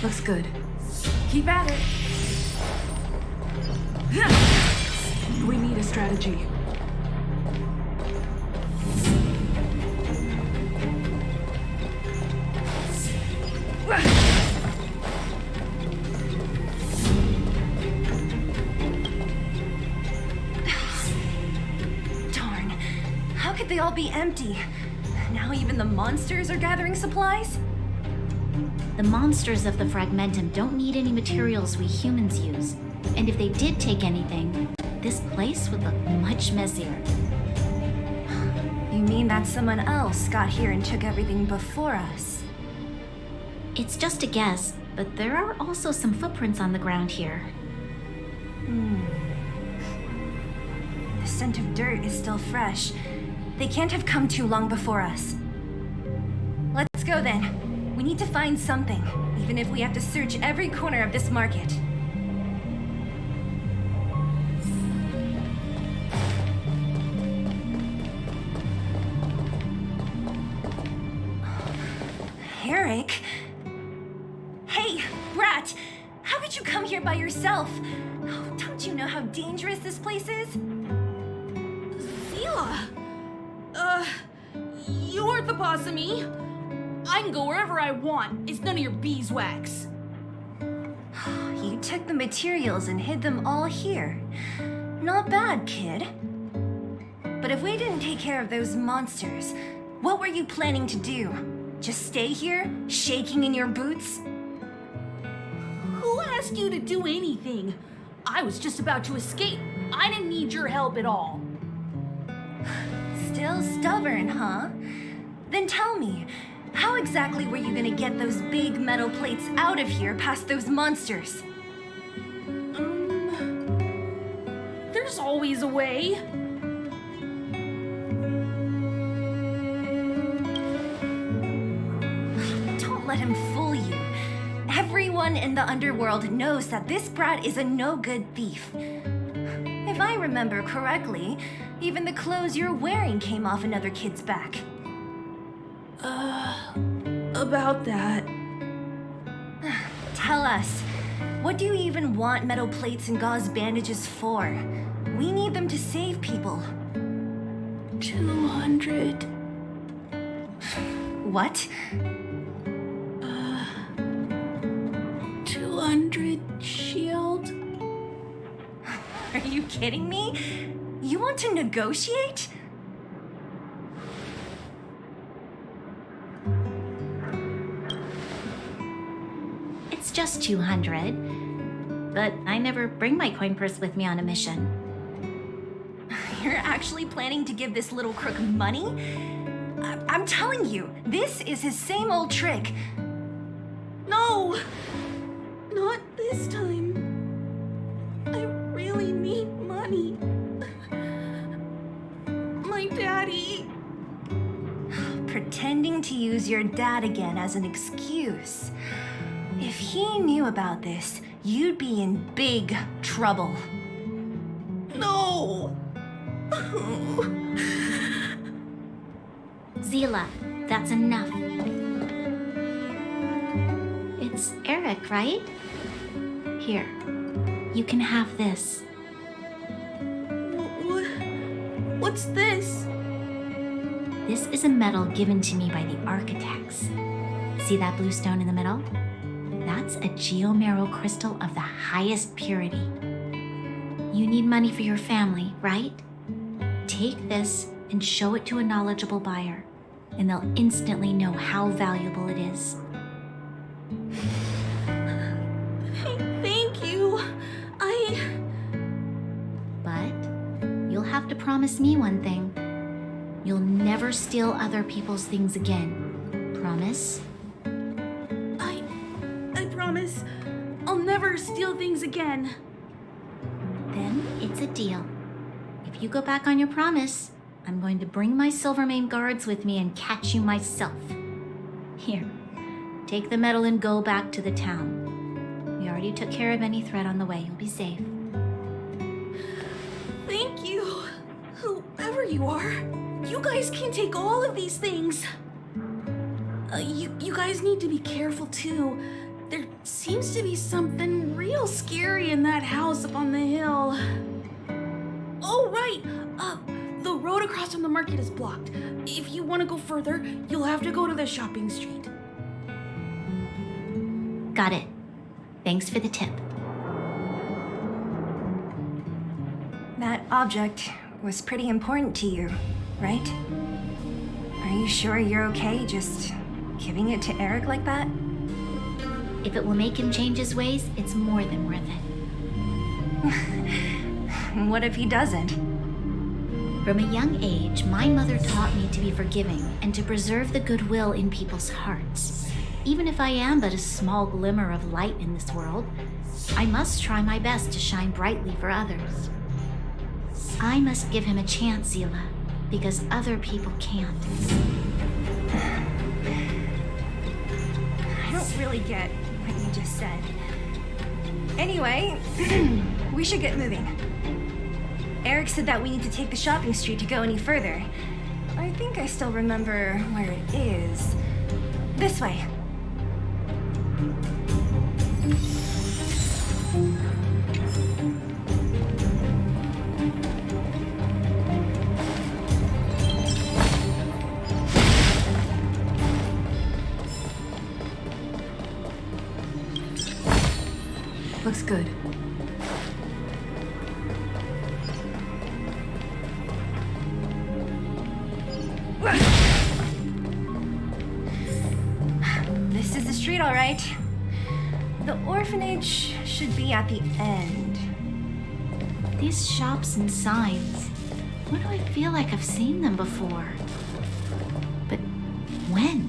Looks good. Keep at it. We need a strategy. Darn. How could they all be empty? Now even the monsters are gathering supplies? The monsters of the Fragmentum don't need any materials we humans use. And if they did take anything, this place would look much messier. You mean that someone else got here and took everything before us? It's just a guess, but there are also some footprints on the ground here. The scent of dirt is still fresh. They can't have come too long before us. Let's go then. We need to find something, even if we have to search every corner of this market. Eric? Hey, Brat! How could you come here by yourself? Oh, don't you know how dangerous this place is? Zila! You aren't the boss of me. I can go wherever I want. It's none of your beeswax. You took the materials and hid them all here. Not bad, kid. But if we didn't take care of those monsters, what were you planning to do? Just stay here, shaking in your boots? Who asked you to do anything? I was just about to escape. I didn't need your help at all. Still stubborn, huh? Then tell me, how exactly were you gonna get those big metal plates out of here past those monsters? There's always a way. Don't let him fool you. Everyone in the Underworld knows that this brat is a no-good thief. If I remember correctly, even the clothes you're wearing came off another kid's back. About that. Tell us, what do you even want metal plates and gauze bandages for? We need them to save people. 200. What? 200 shield. Are you kidding me? You want to negotiate? It's just 200. But I never bring my coin purse with me on a mission. You're actually planning to give this little crook money? I'm telling you, this is his same old trick. No! Not this time. I really need money. My daddy. Pretending to use your dad again as an excuse. If he knew about this, you'd be in big trouble. No! Zila, that's enough. It's Eric, right? Here, you can have this. What's this? This is a medal given to me by the architects. See that blue stone in the middle? That's a geomerald crystal of the highest purity. You need money for your family, right? Take this and show it to a knowledgeable buyer, and they'll instantly know how valuable it is. Thank you. But you'll have to promise me one thing. You'll never steal other people's things again. Promise? I promise. I'll never steal things again. Then it's a deal. If you go back on your promise, I'm going to bring my Silvermane guards with me and catch you myself. Here, take the medal and go back to the town. We already took care of any threat on the way. You'll be safe. Thank you. Whoever you are, you guys can take all of these things. You guys need to be careful too. There seems to be something real scary in that house up on the hill. Oh, right. The road across from the market is blocked. If you want to go further, you'll have to go to the shopping street. Got it. Thanks for the tip. That object was pretty important to you, right? Are you sure you're okay just giving it to Eric like that? If it will make him change his ways, it's more than worth it. What if he doesn't? From a young age, my mother taught me to be forgiving and to preserve the goodwill in people's hearts. Even if I am but a small glimmer of light in this world, I must try my best to shine brightly for others. I must give him a chance, Zila, because other people can't. I don't really get what you just said. Anyway, we should get moving. Eric said that we need to take the shopping street to go any further. I think I still remember where it is. This way. Looks good. This is the street, all right. The orphanage should be at the end. These shops and signs, why do I feel like I've seen them before? But when?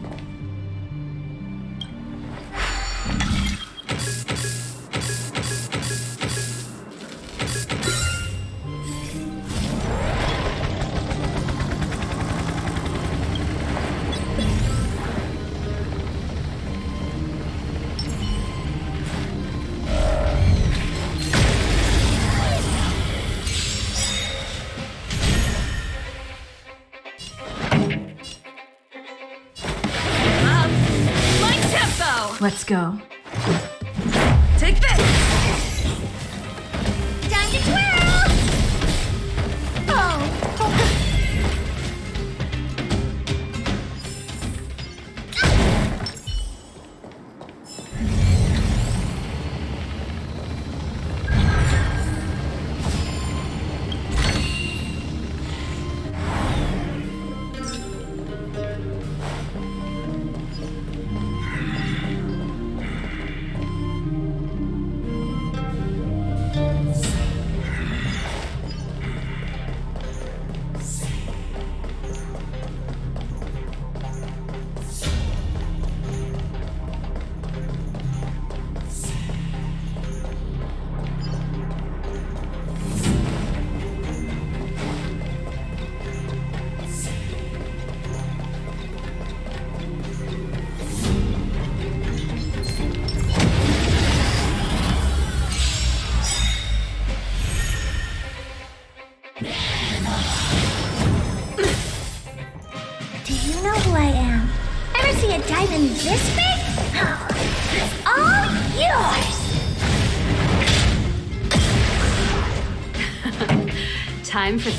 Let's go. Take this! Time to twirl! Oh. Do you know who I am? Ever see a diamond this big? It's all yours! Time for...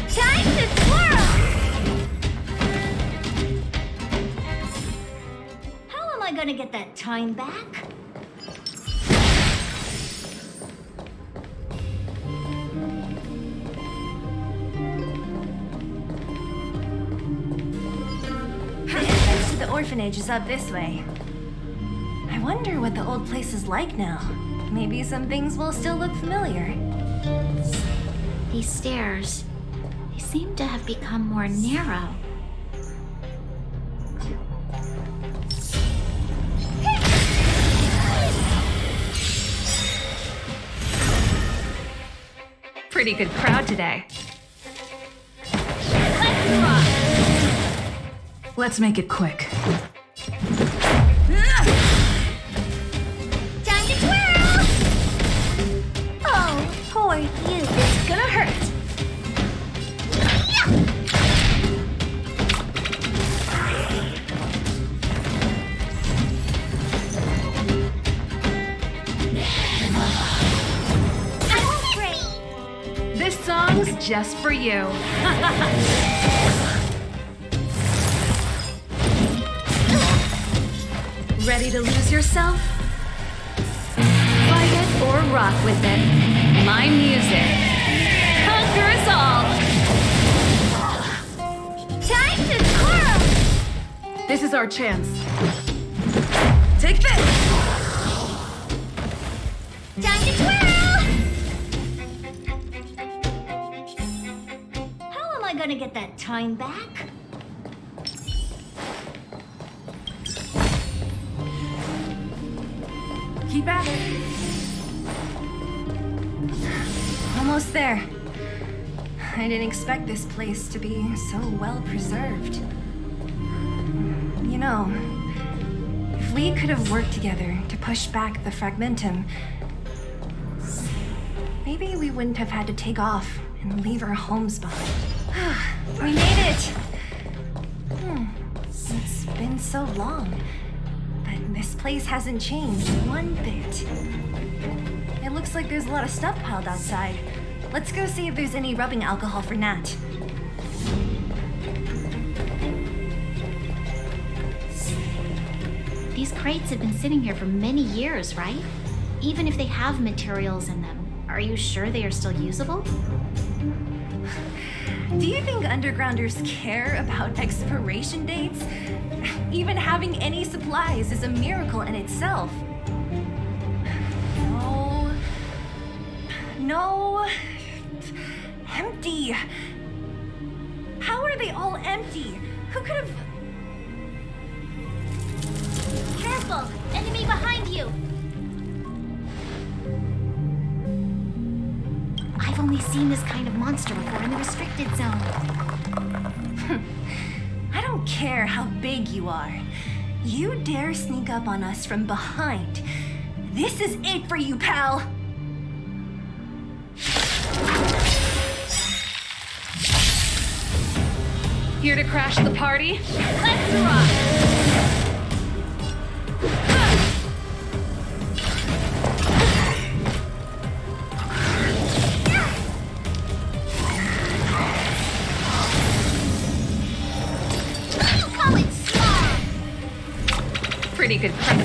Time to twirl! How am I gonna get that time back? The orphanage is up this way. I wonder what the old place is like now. Maybe some things will still look familiar. These stairs, they seem to have become more narrow. Pretty good crowd today. Let's make it quick. Time to twirl! Oh, poor you. It's gonna hurt. This song's just for you. Ready to lose yourself? Fight it or rock with it. My music conquers all. Time to twirl! This is our chance. Take this! Time to twirl! gonna get that time back. Keep at it. Almost there. I didn't expect this place to be so well preserved. You know, if we could have worked together to push back the Fragmentum, maybe we wouldn't have had to take off and leave our homes behind. We made it! It's been so long, but this place hasn't changed one bit. It looks like there's a lot of stuff piled outside. Let's go see if there's any rubbing alcohol for Nat. These crates have been sitting here for many years, right? Even if they have materials in them, are you sure they are still usable? Do you think undergrounders care about expiration dates? Even having any supplies is a miracle in itself. No. Empty. How are they all empty? Who could have... Careful! Enemy behind you! I've only seen this kind of monster before in the restricted zone. I don't care how big you are. You dare sneak up on us from behind. This is it for you, pal! Here to crash the party? Let's rock! Pretty good crack.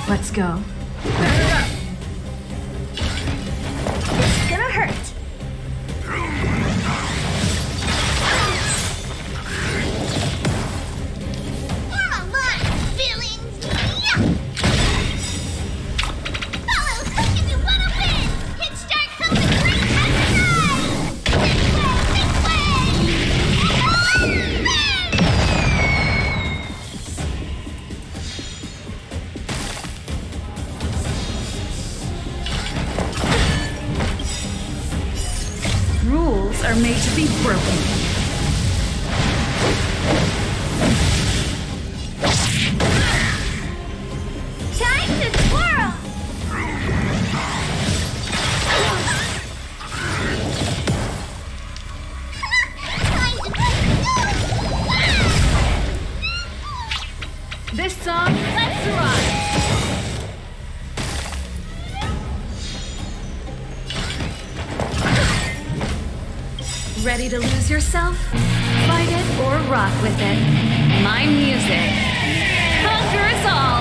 Let's go. It's gonna hurt. Are made to be broken. Time to twirl! This song, let's rock! Ready to lose yourself? Fight it or rock with it. My music. Conquer us all!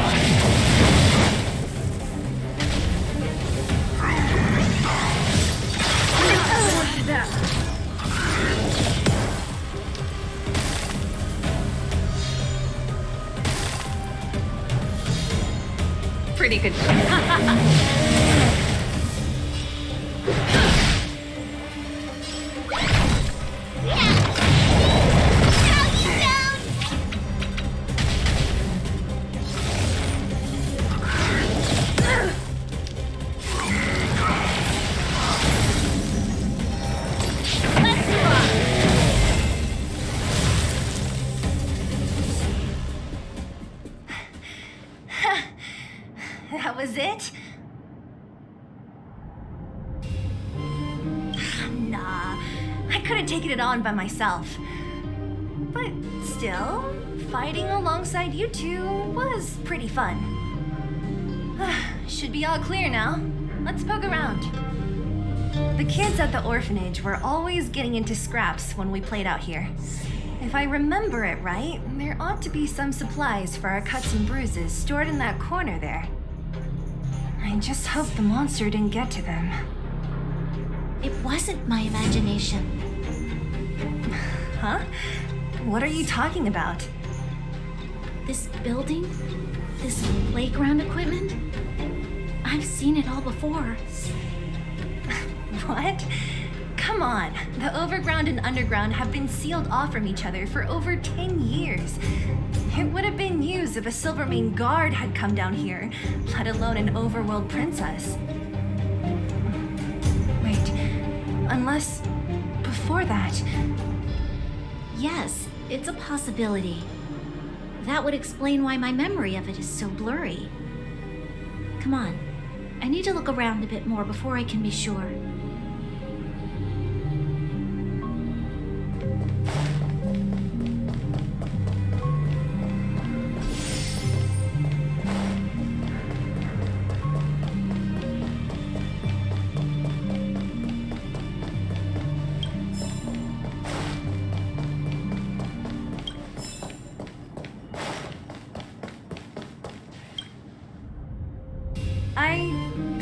Pretty good. That was it? Nah, I couldn't take it on by myself. But still, fighting alongside you two was pretty fun. Should be all clear now. Let's poke around. The kids at the orphanage were always getting into scraps when we played out here. If I remember it right, there ought to be some supplies for our cuts and bruises stored in that corner there. I just hope the monster didn't get to them. It wasn't my imagination. Huh? What are you talking about? This building? This playground equipment? I've seen it all before. What? Come on. The overground and underground have been sealed off from each other for over 10 years. It would have been news if a Silvermane guard had come down here, let alone an overworld princess. Wait, unless before that... Yes, it's a possibility. That would explain why my memory of it is so blurry. Come on, I need to look around a bit more before I can be sure. I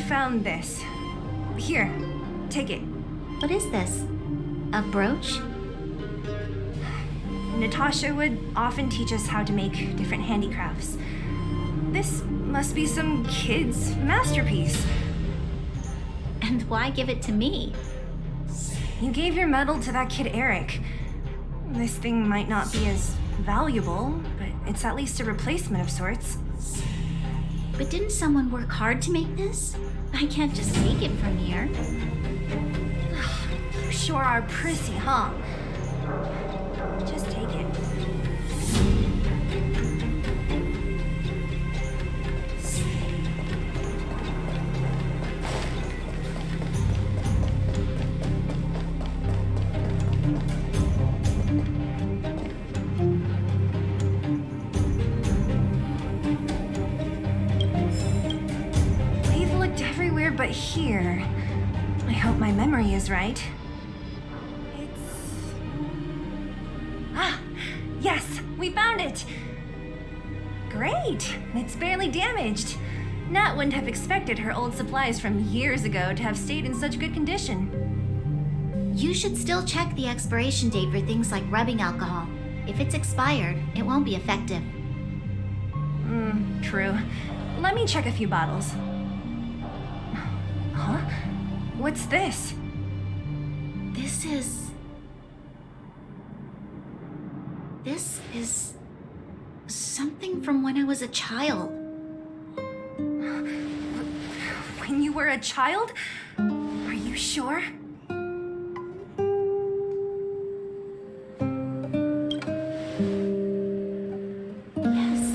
found this. Here, take it. What is this? A brooch? Natasha would often teach us how to make different handicrafts. This must be some kid's masterpiece. And why give it to me? You gave your medal to that kid Eric. This thing might not be as valuable, but it's at least a replacement of sorts. But didn't someone work hard to make this? I can't just take it from here. You sure are prissy, huh? Just take it. But here, I hope my memory is right. Yes, we found it! Great, it's barely damaged. Nat wouldn't have expected her old supplies from years ago to have stayed in such good condition. You should still check the expiration date for things like rubbing alcohol. If it's expired, it won't be effective. True. Let me check a few bottles. Huh? What's this? This is something from when I was a child. When you were a child? Are you sure? Yes.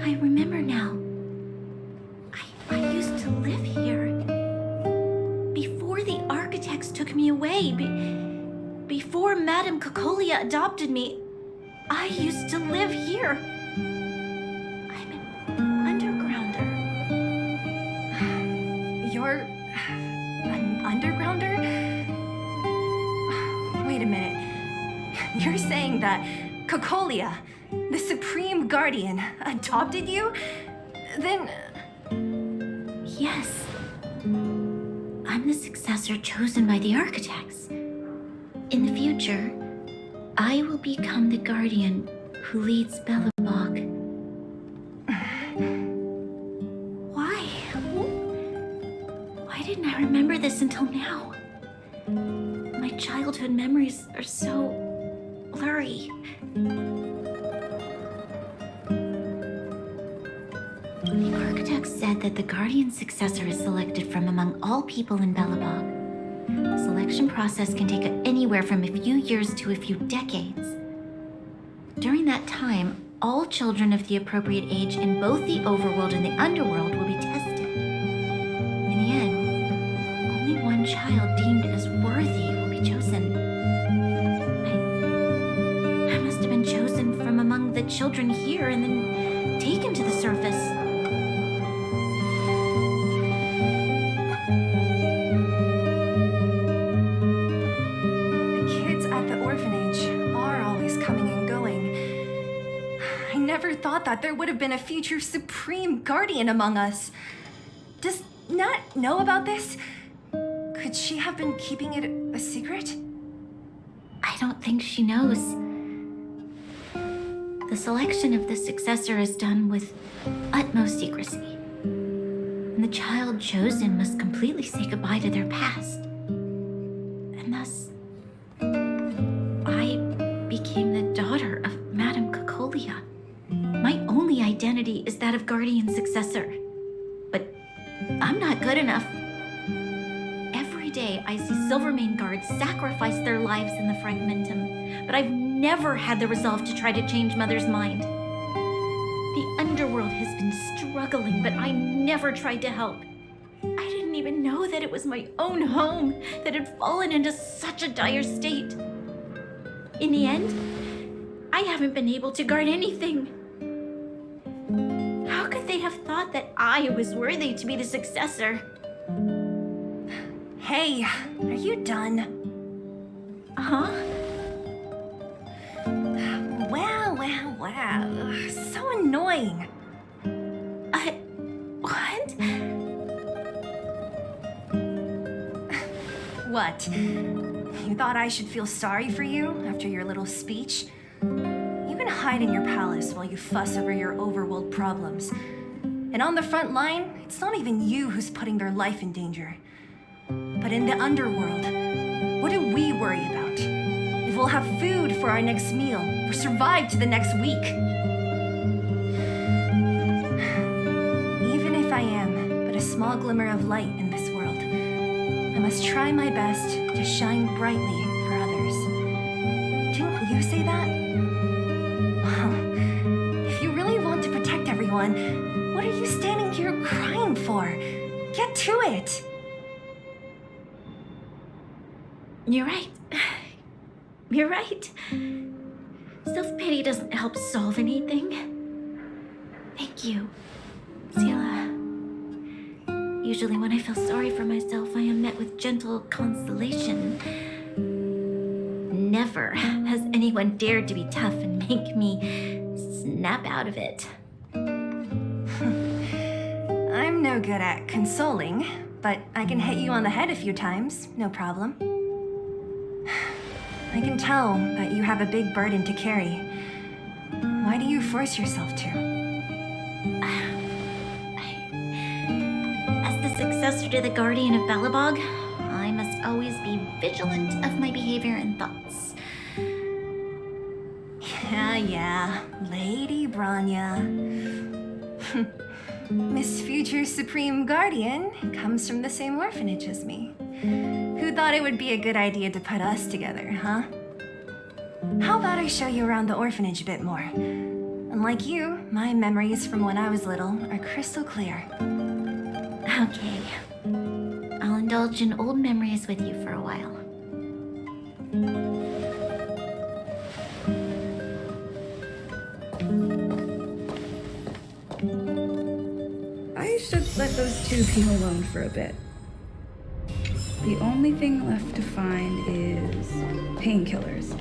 I remember now. I used to live here. Before the architects took me away, before Madame Cocolia adopted me, I used to live here. I'm an undergrounder. You're an undergrounder? Wait a minute. You're saying that Cocolia, the Supreme Guardian, adopted you? Then... Yes. I'm the successor chosen by the architects. In the future, I will become the guardian who leads Belobog. Why? Why didn't I remember this until now? My childhood memories are so blurry. The architects said that the guardian successor is selected from among all people in Belobog. The selection process can take anywhere from a few years to a few decades. During that time, all children of the appropriate age in both the overworld and the underworld will be tested. In the end, only one child deemed as worthy will be chosen. I must have been chosen from among the children here and then taken to the surface. Thought that there would have been a future Supreme Guardian among us. Does Nat know about this? Could she have been keeping it a secret? I don't think she knows. The selection of the successor is done with utmost secrecy. And the child chosen must completely say goodbye to their past. And thus, I became the daughter of Madame Cocolia. My only identity is that of guardian successor. But I'm not good enough. Every day I see Silvermane guards sacrifice their lives in the Fragmentum, but I've never had the resolve to try to change Mother's mind. The Underworld has been struggling, but I never tried to help. I didn't even know that it was my own home that had fallen into such a dire state. In the end, I haven't been able to guard anything. How could they have thought that I was worthy to be the successor? Hey, are you done? Huh? Wow. So annoying. What? What? You thought I should feel sorry for you after your little speech? You can hide in your palace while you fuss over your overworld problems. And on the front line, it's not even you who's putting their life in danger. But in the Underworld, what do we worry about? If we'll have food for our next meal, or survive to the next week. Even if I am but a small glimmer of light in this world, I must try my best to shine brightly for others. Didn't you say that? Well, if you really want to protect everyone, what are you standing here crying for? Get to it! You're right. You're right. Self-pity doesn't help solve anything. Thank you, Zila. Usually when I feel sorry for myself, I am met with gentle consolation. Never has anyone dared to be tough and make me snap out of it. I'm no good at consoling, but I can hit you on the head a few times, no problem. I can tell that you have a big burden to carry. Why do you force yourself to? As the successor to the Guardian of Belobog, I must always be vigilant of my behavior and thoughts. Yeah, Lady Bronya. Miss Future Supreme Guardian comes from the same orphanage as me. Who thought it would be a good idea to put us together, huh? How about I show you around the orphanage a bit more? Unlike you, my memories from when I was little are crystal clear. Okay. I'll indulge in old memories with you for a while. I should let those two be alone for a bit. The only thing left to find is painkillers.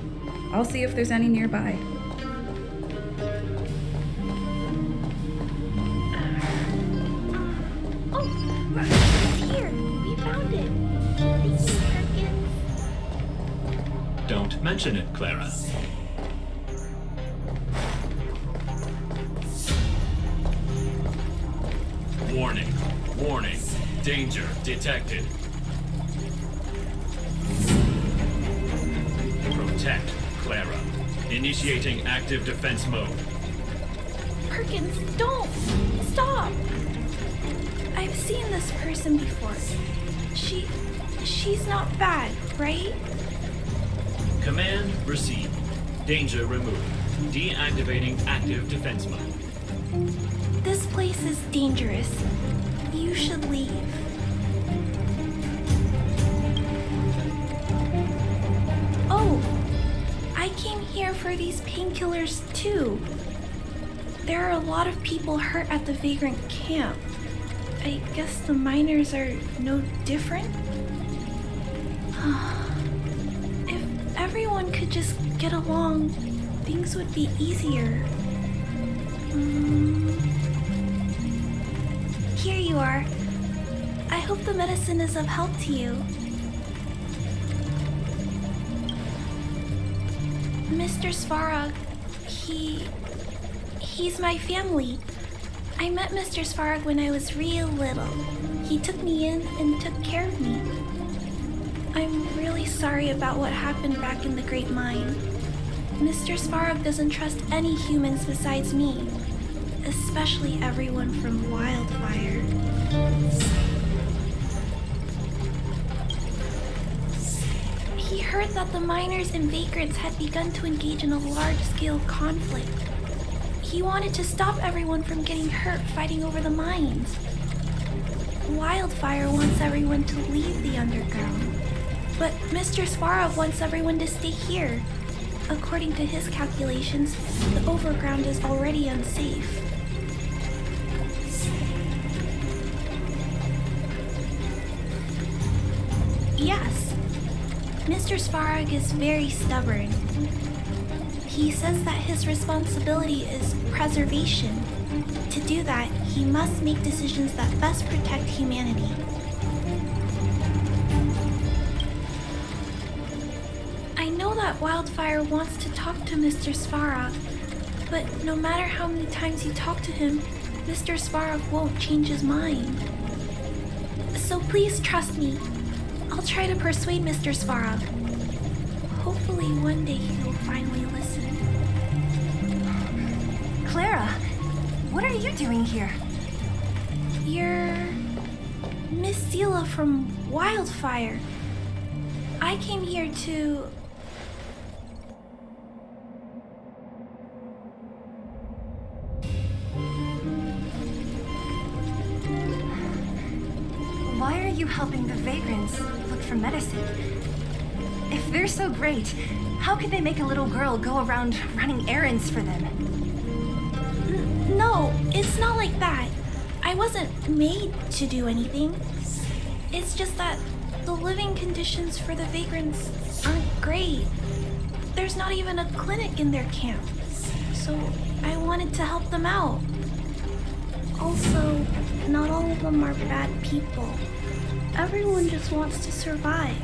I'll see if there's any nearby. Oh, it's here. We found it. These Perkins. Don't mention it, Clara. Warning. Warning. Danger detected. Protect, Clara. Initiating active defense mode. Perkins, don't! Stop! I've seen this person before. She's not bad, right? Command received. Danger removed. Deactivating active defense mode. This place is dangerous. You should leave. Oh, I came here for these painkillers too. There are a lot of people hurt at the vagrant camp. I guess the miners are no different? If everyone could just get along, things would be easier. Here you are. I hope the medicine is of help to you. Mr. Svarog, he's my family. I met Mr. Svarog when I was real little. He took me in and took care of me. I'm really sorry about what happened back in the Great Mine. Mr. Svarog doesn't trust any humans besides me, especially everyone from Wildfire. He heard that the miners and vagrants had begun to engage in a large-scale conflict. He wanted to stop everyone from getting hurt fighting over the mines. Wildfire wants everyone to leave the underground, but Mr. Svarog wants everyone to stay here. According to his calculations, the overground is already unsafe. Yes, Mr. Svarog is very stubborn. He says that his responsibility is preservation. To do that, he must make decisions that best protect humanity. I know that Wildfire wants to talk to Mr. Svarog, but no matter how many times you talk to him, Mr. Svarog won't change his mind. So please trust me. I'll try to persuade Mr. Svarog. Hopefully one day he will finally listen. Clara, what are you doing here? You're Miss Seela from Wildfire. I came here to... Why are you helping the vagrants look for medicine? If they're so great, how could they make a little girl go around running errands for them? No, it's not like that. I wasn't made to do anything. It's just that the living conditions for the vagrants aren't great. There's not even a clinic in their camp. So I wanted to help them out. Also, not all of them are bad people. Everyone just wants to survive.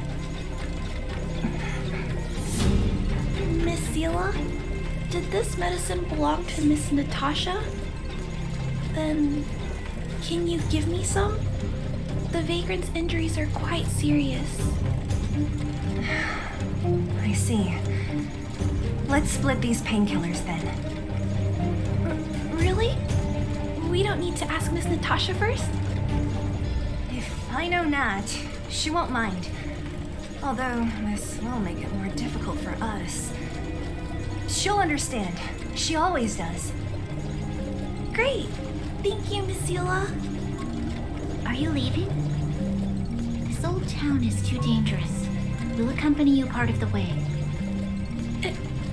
Miss Seela, did this medicine belong to Miss Natasha? Then, can you give me some? The vagrant's injuries are quite serious. I see. Let's split these painkillers then. Really? We don't need to ask Miss Natasha first? If I know Nat, she won't mind. Although this will make it more difficult for us. She'll understand. She always does. Great. Thank you, Miss Seela. Are you leaving? This old town is too dangerous. We'll accompany you part of the way.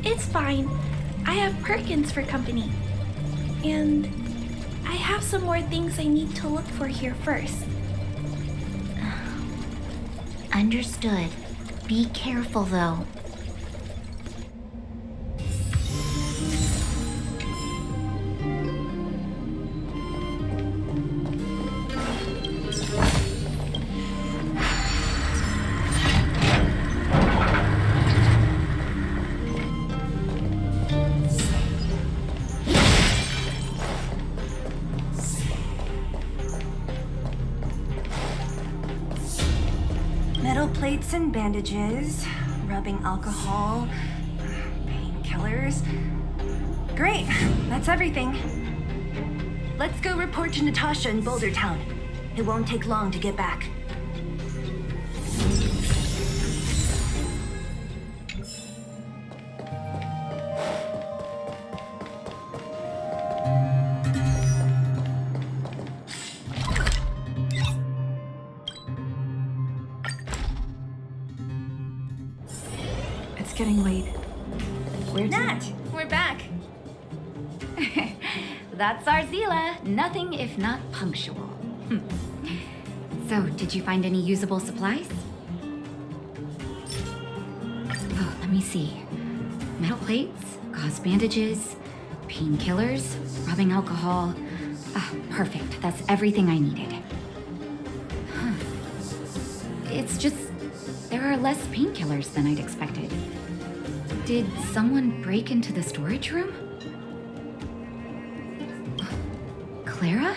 It's fine. I have Perkins for company. And I have some more things I need to look for here first. Understood. Be careful, though. Metal plates and bandages, rubbing alcohol, painkillers. Great, that's everything. Let's go report to Natasha in Boulder Town. It won't take long to get back. It's getting late. Where's Nat, we're back. That's our Seela. Nothing if not punctual. So, did you find any usable supplies? Oh, let me see. Metal plates, gauze bandages, painkillers, rubbing alcohol. Ah, perfect. That's everything I needed. Huh. It's just, there are less painkillers than I'd expected. Did someone break into the storage room? Clara?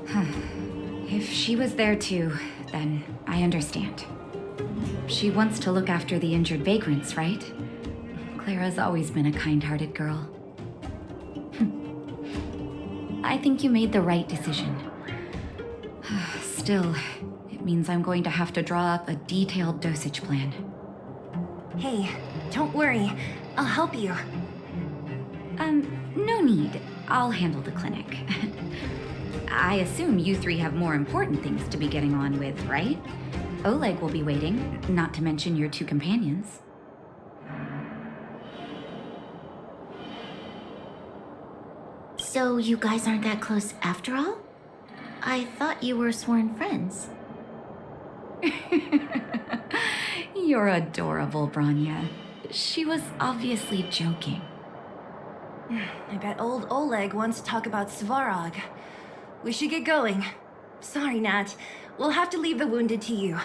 Huh. If she was there too, then I understand. She wants to look after the injured vagrants, right? Clara's always been a kind-hearted girl. I think you made the right decision. Still, it means I'm going to have to draw up a detailed dosage plan. Hey, don't worry. I'll help you. No need. I'll handle the clinic. I assume you three have more important things to be getting on with, right? Oleg will be waiting, not to mention your two companions. So you guys aren't that close after all? I thought you were sworn friends. You're adorable, Bronya. She was obviously joking. I bet old Oleg wants to talk about Svarog. We should get going. Sorry, Nat. We'll have to leave the wounded to you.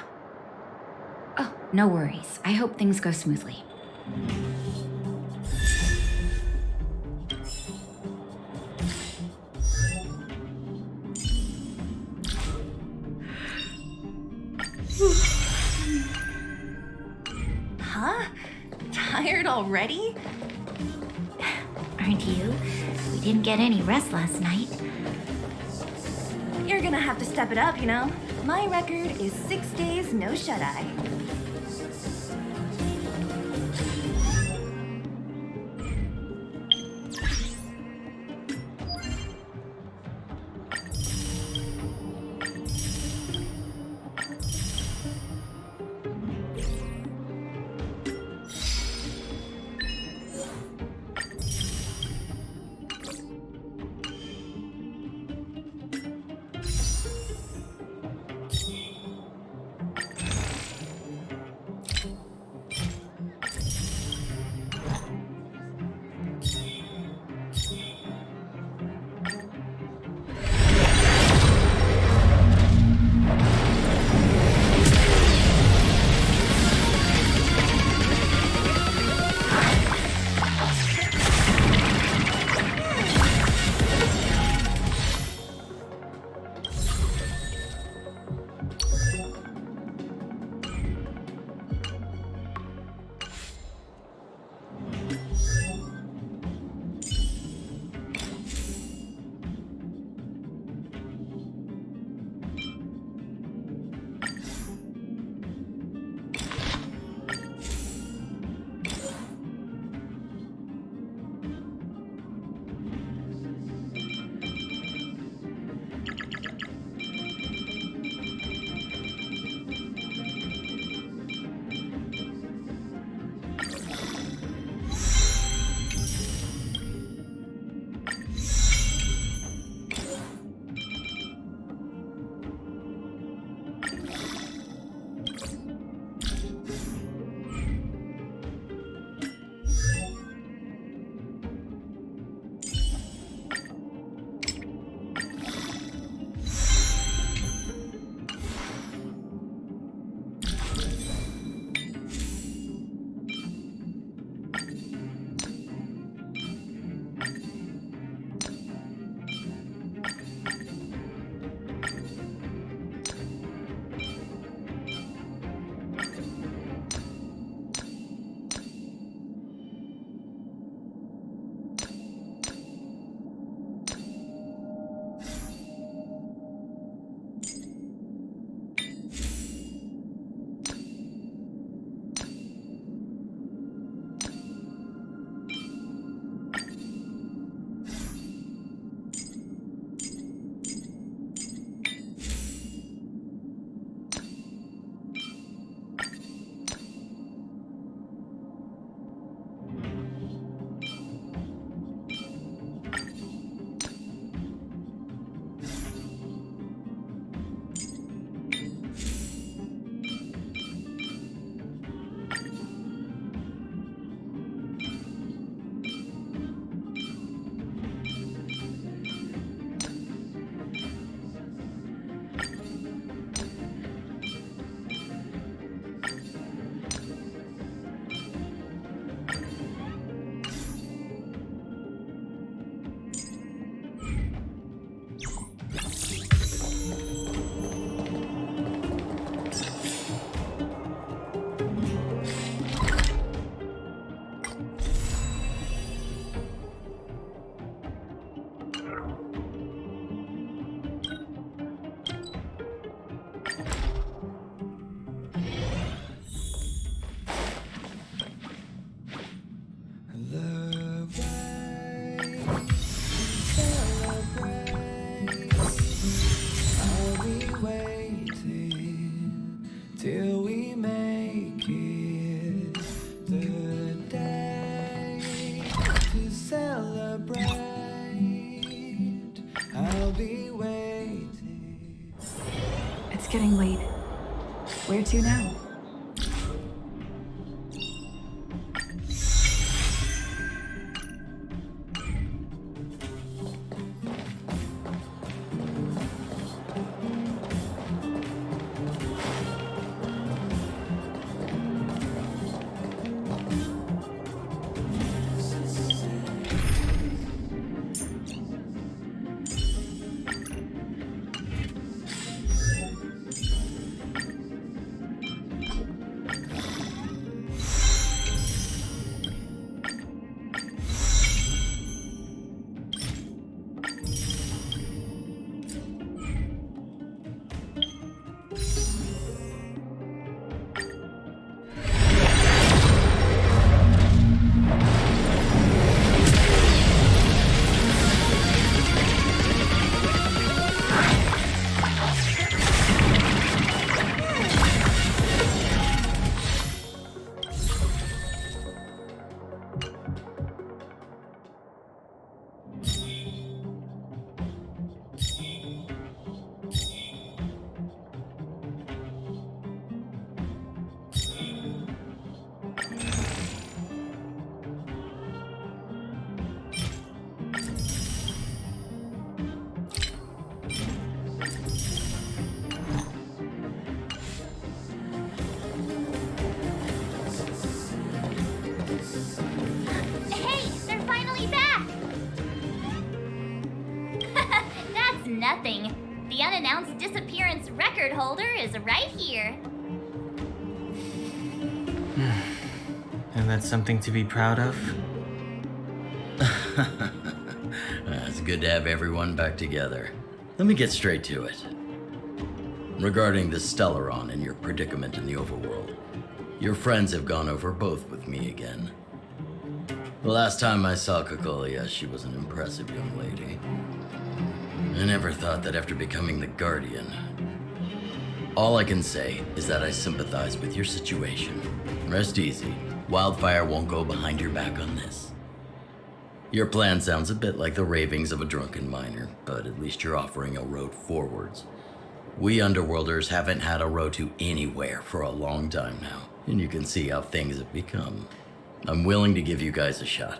Oh, no worries. I hope things go smoothly. Huh? Tired already? Aren't you? We didn't get any rest last night. You're gonna have to step it up, you know? My record is 6 days, no shut-eye. till we make it the day to celebrate. I'll be waiting. It's getting late. Where to now? Nothing. The unannounced disappearance record holder is right here. And that's something to be proud of? It's good to have everyone back together. Let me get straight to it. Regarding the Stellaron and your predicament in the overworld, your friends have gone over both with me again. The last time I saw Kokolia, she was an impressive young lady. I never thought that after becoming the Guardian. All I can say is that I sympathize with your situation. Rest easy. Wildfire won't go behind your back on this. Your plan sounds a bit like the ravings of a drunken miner, but at least you're offering a road forwards. We Underworlders haven't had a road to anywhere for a long time now, and you can see how things have become. I'm willing to give you guys a shot.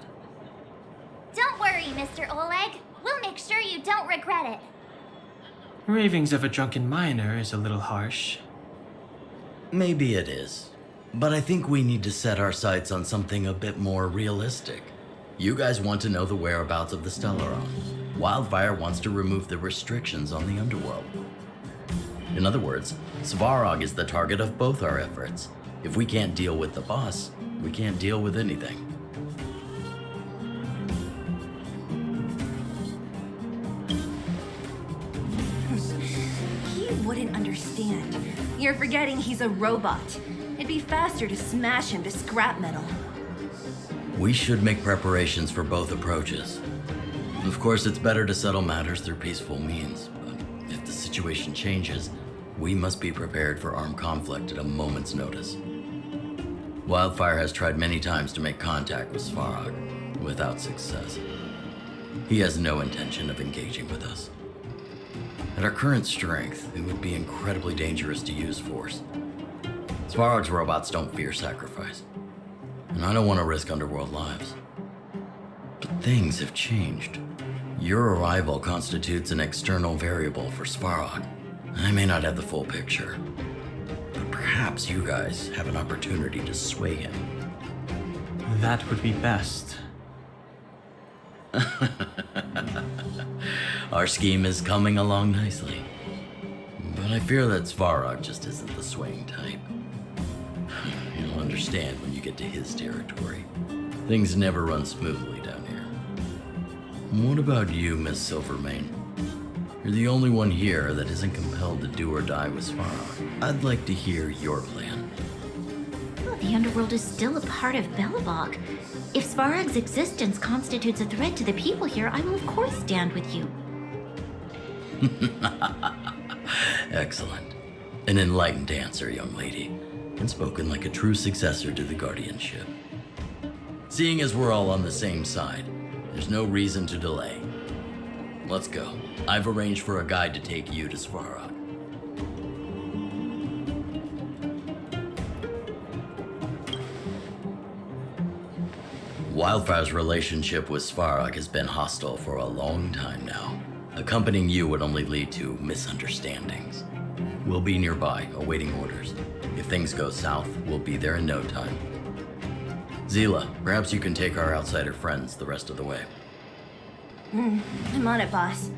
Don't worry, Mr. Oleg. We'll make sure you don't regret it. Ravings of a drunken miner is a little harsh. Maybe it is, but I think we need to set our sights on something a bit more realistic. You guys want to know the whereabouts of the Stellaron. Wildfire wants to remove the restrictions on the Underworld. In other words, Svarog is the target of both our efforts. If we can't deal with the boss, we can't deal with anything. He wouldn't understand. You're forgetting he's a robot. It'd be faster to smash him to scrap metal. We should make preparations for both approaches. Of course, it's better to settle matters through peaceful means, but if the situation changes, we must be prepared for armed conflict at a moment's notice. Wildfire has tried many times to make contact with Svarog, without success. He has no intention of engaging with us. At our current strength, it would be incredibly dangerous to use force. Svarog's robots don't fear sacrifice, and I don't want to risk Underworld lives. But things have changed. Your arrival constitutes an external variable for Svarog. I may not have the full picture, but perhaps you guys have an opportunity to sway him. That would be best. Our scheme is coming along nicely, but I fear that Svarog just isn't the swaying type. You'll understand when you get to his territory. Things never run smoothly down here. What about you, Miss Silvermane? You're the only one here that isn't compelled to do or die with Svarog. I'd like to hear your plan. Well, the Underworld is still a part of Belobog. If Svarog's existence constitutes a threat to the people here, I will of course stand with you. Excellent. An enlightened answer, young lady, and spoken like a true successor to the guardianship. Seeing as we're all on the same side, there's no reason to delay. Let's go. I've arranged for a guide to take you to Svarog. Wildfire's relationship with Svarog has been hostile for a long time now. Accompanying you would only lead to misunderstandings. We'll be nearby, awaiting orders. If things go south, we'll be there in no time. Zila, perhaps you can take our outsider friends the rest of the way. I'm on it, boss.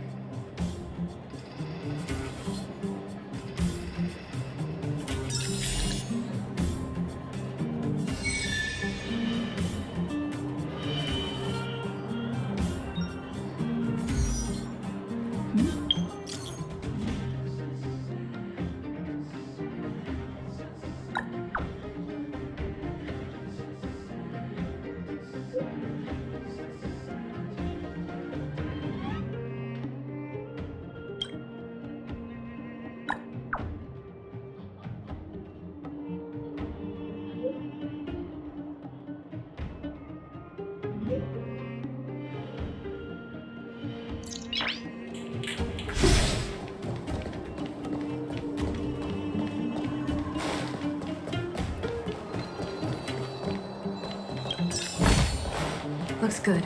Looks good.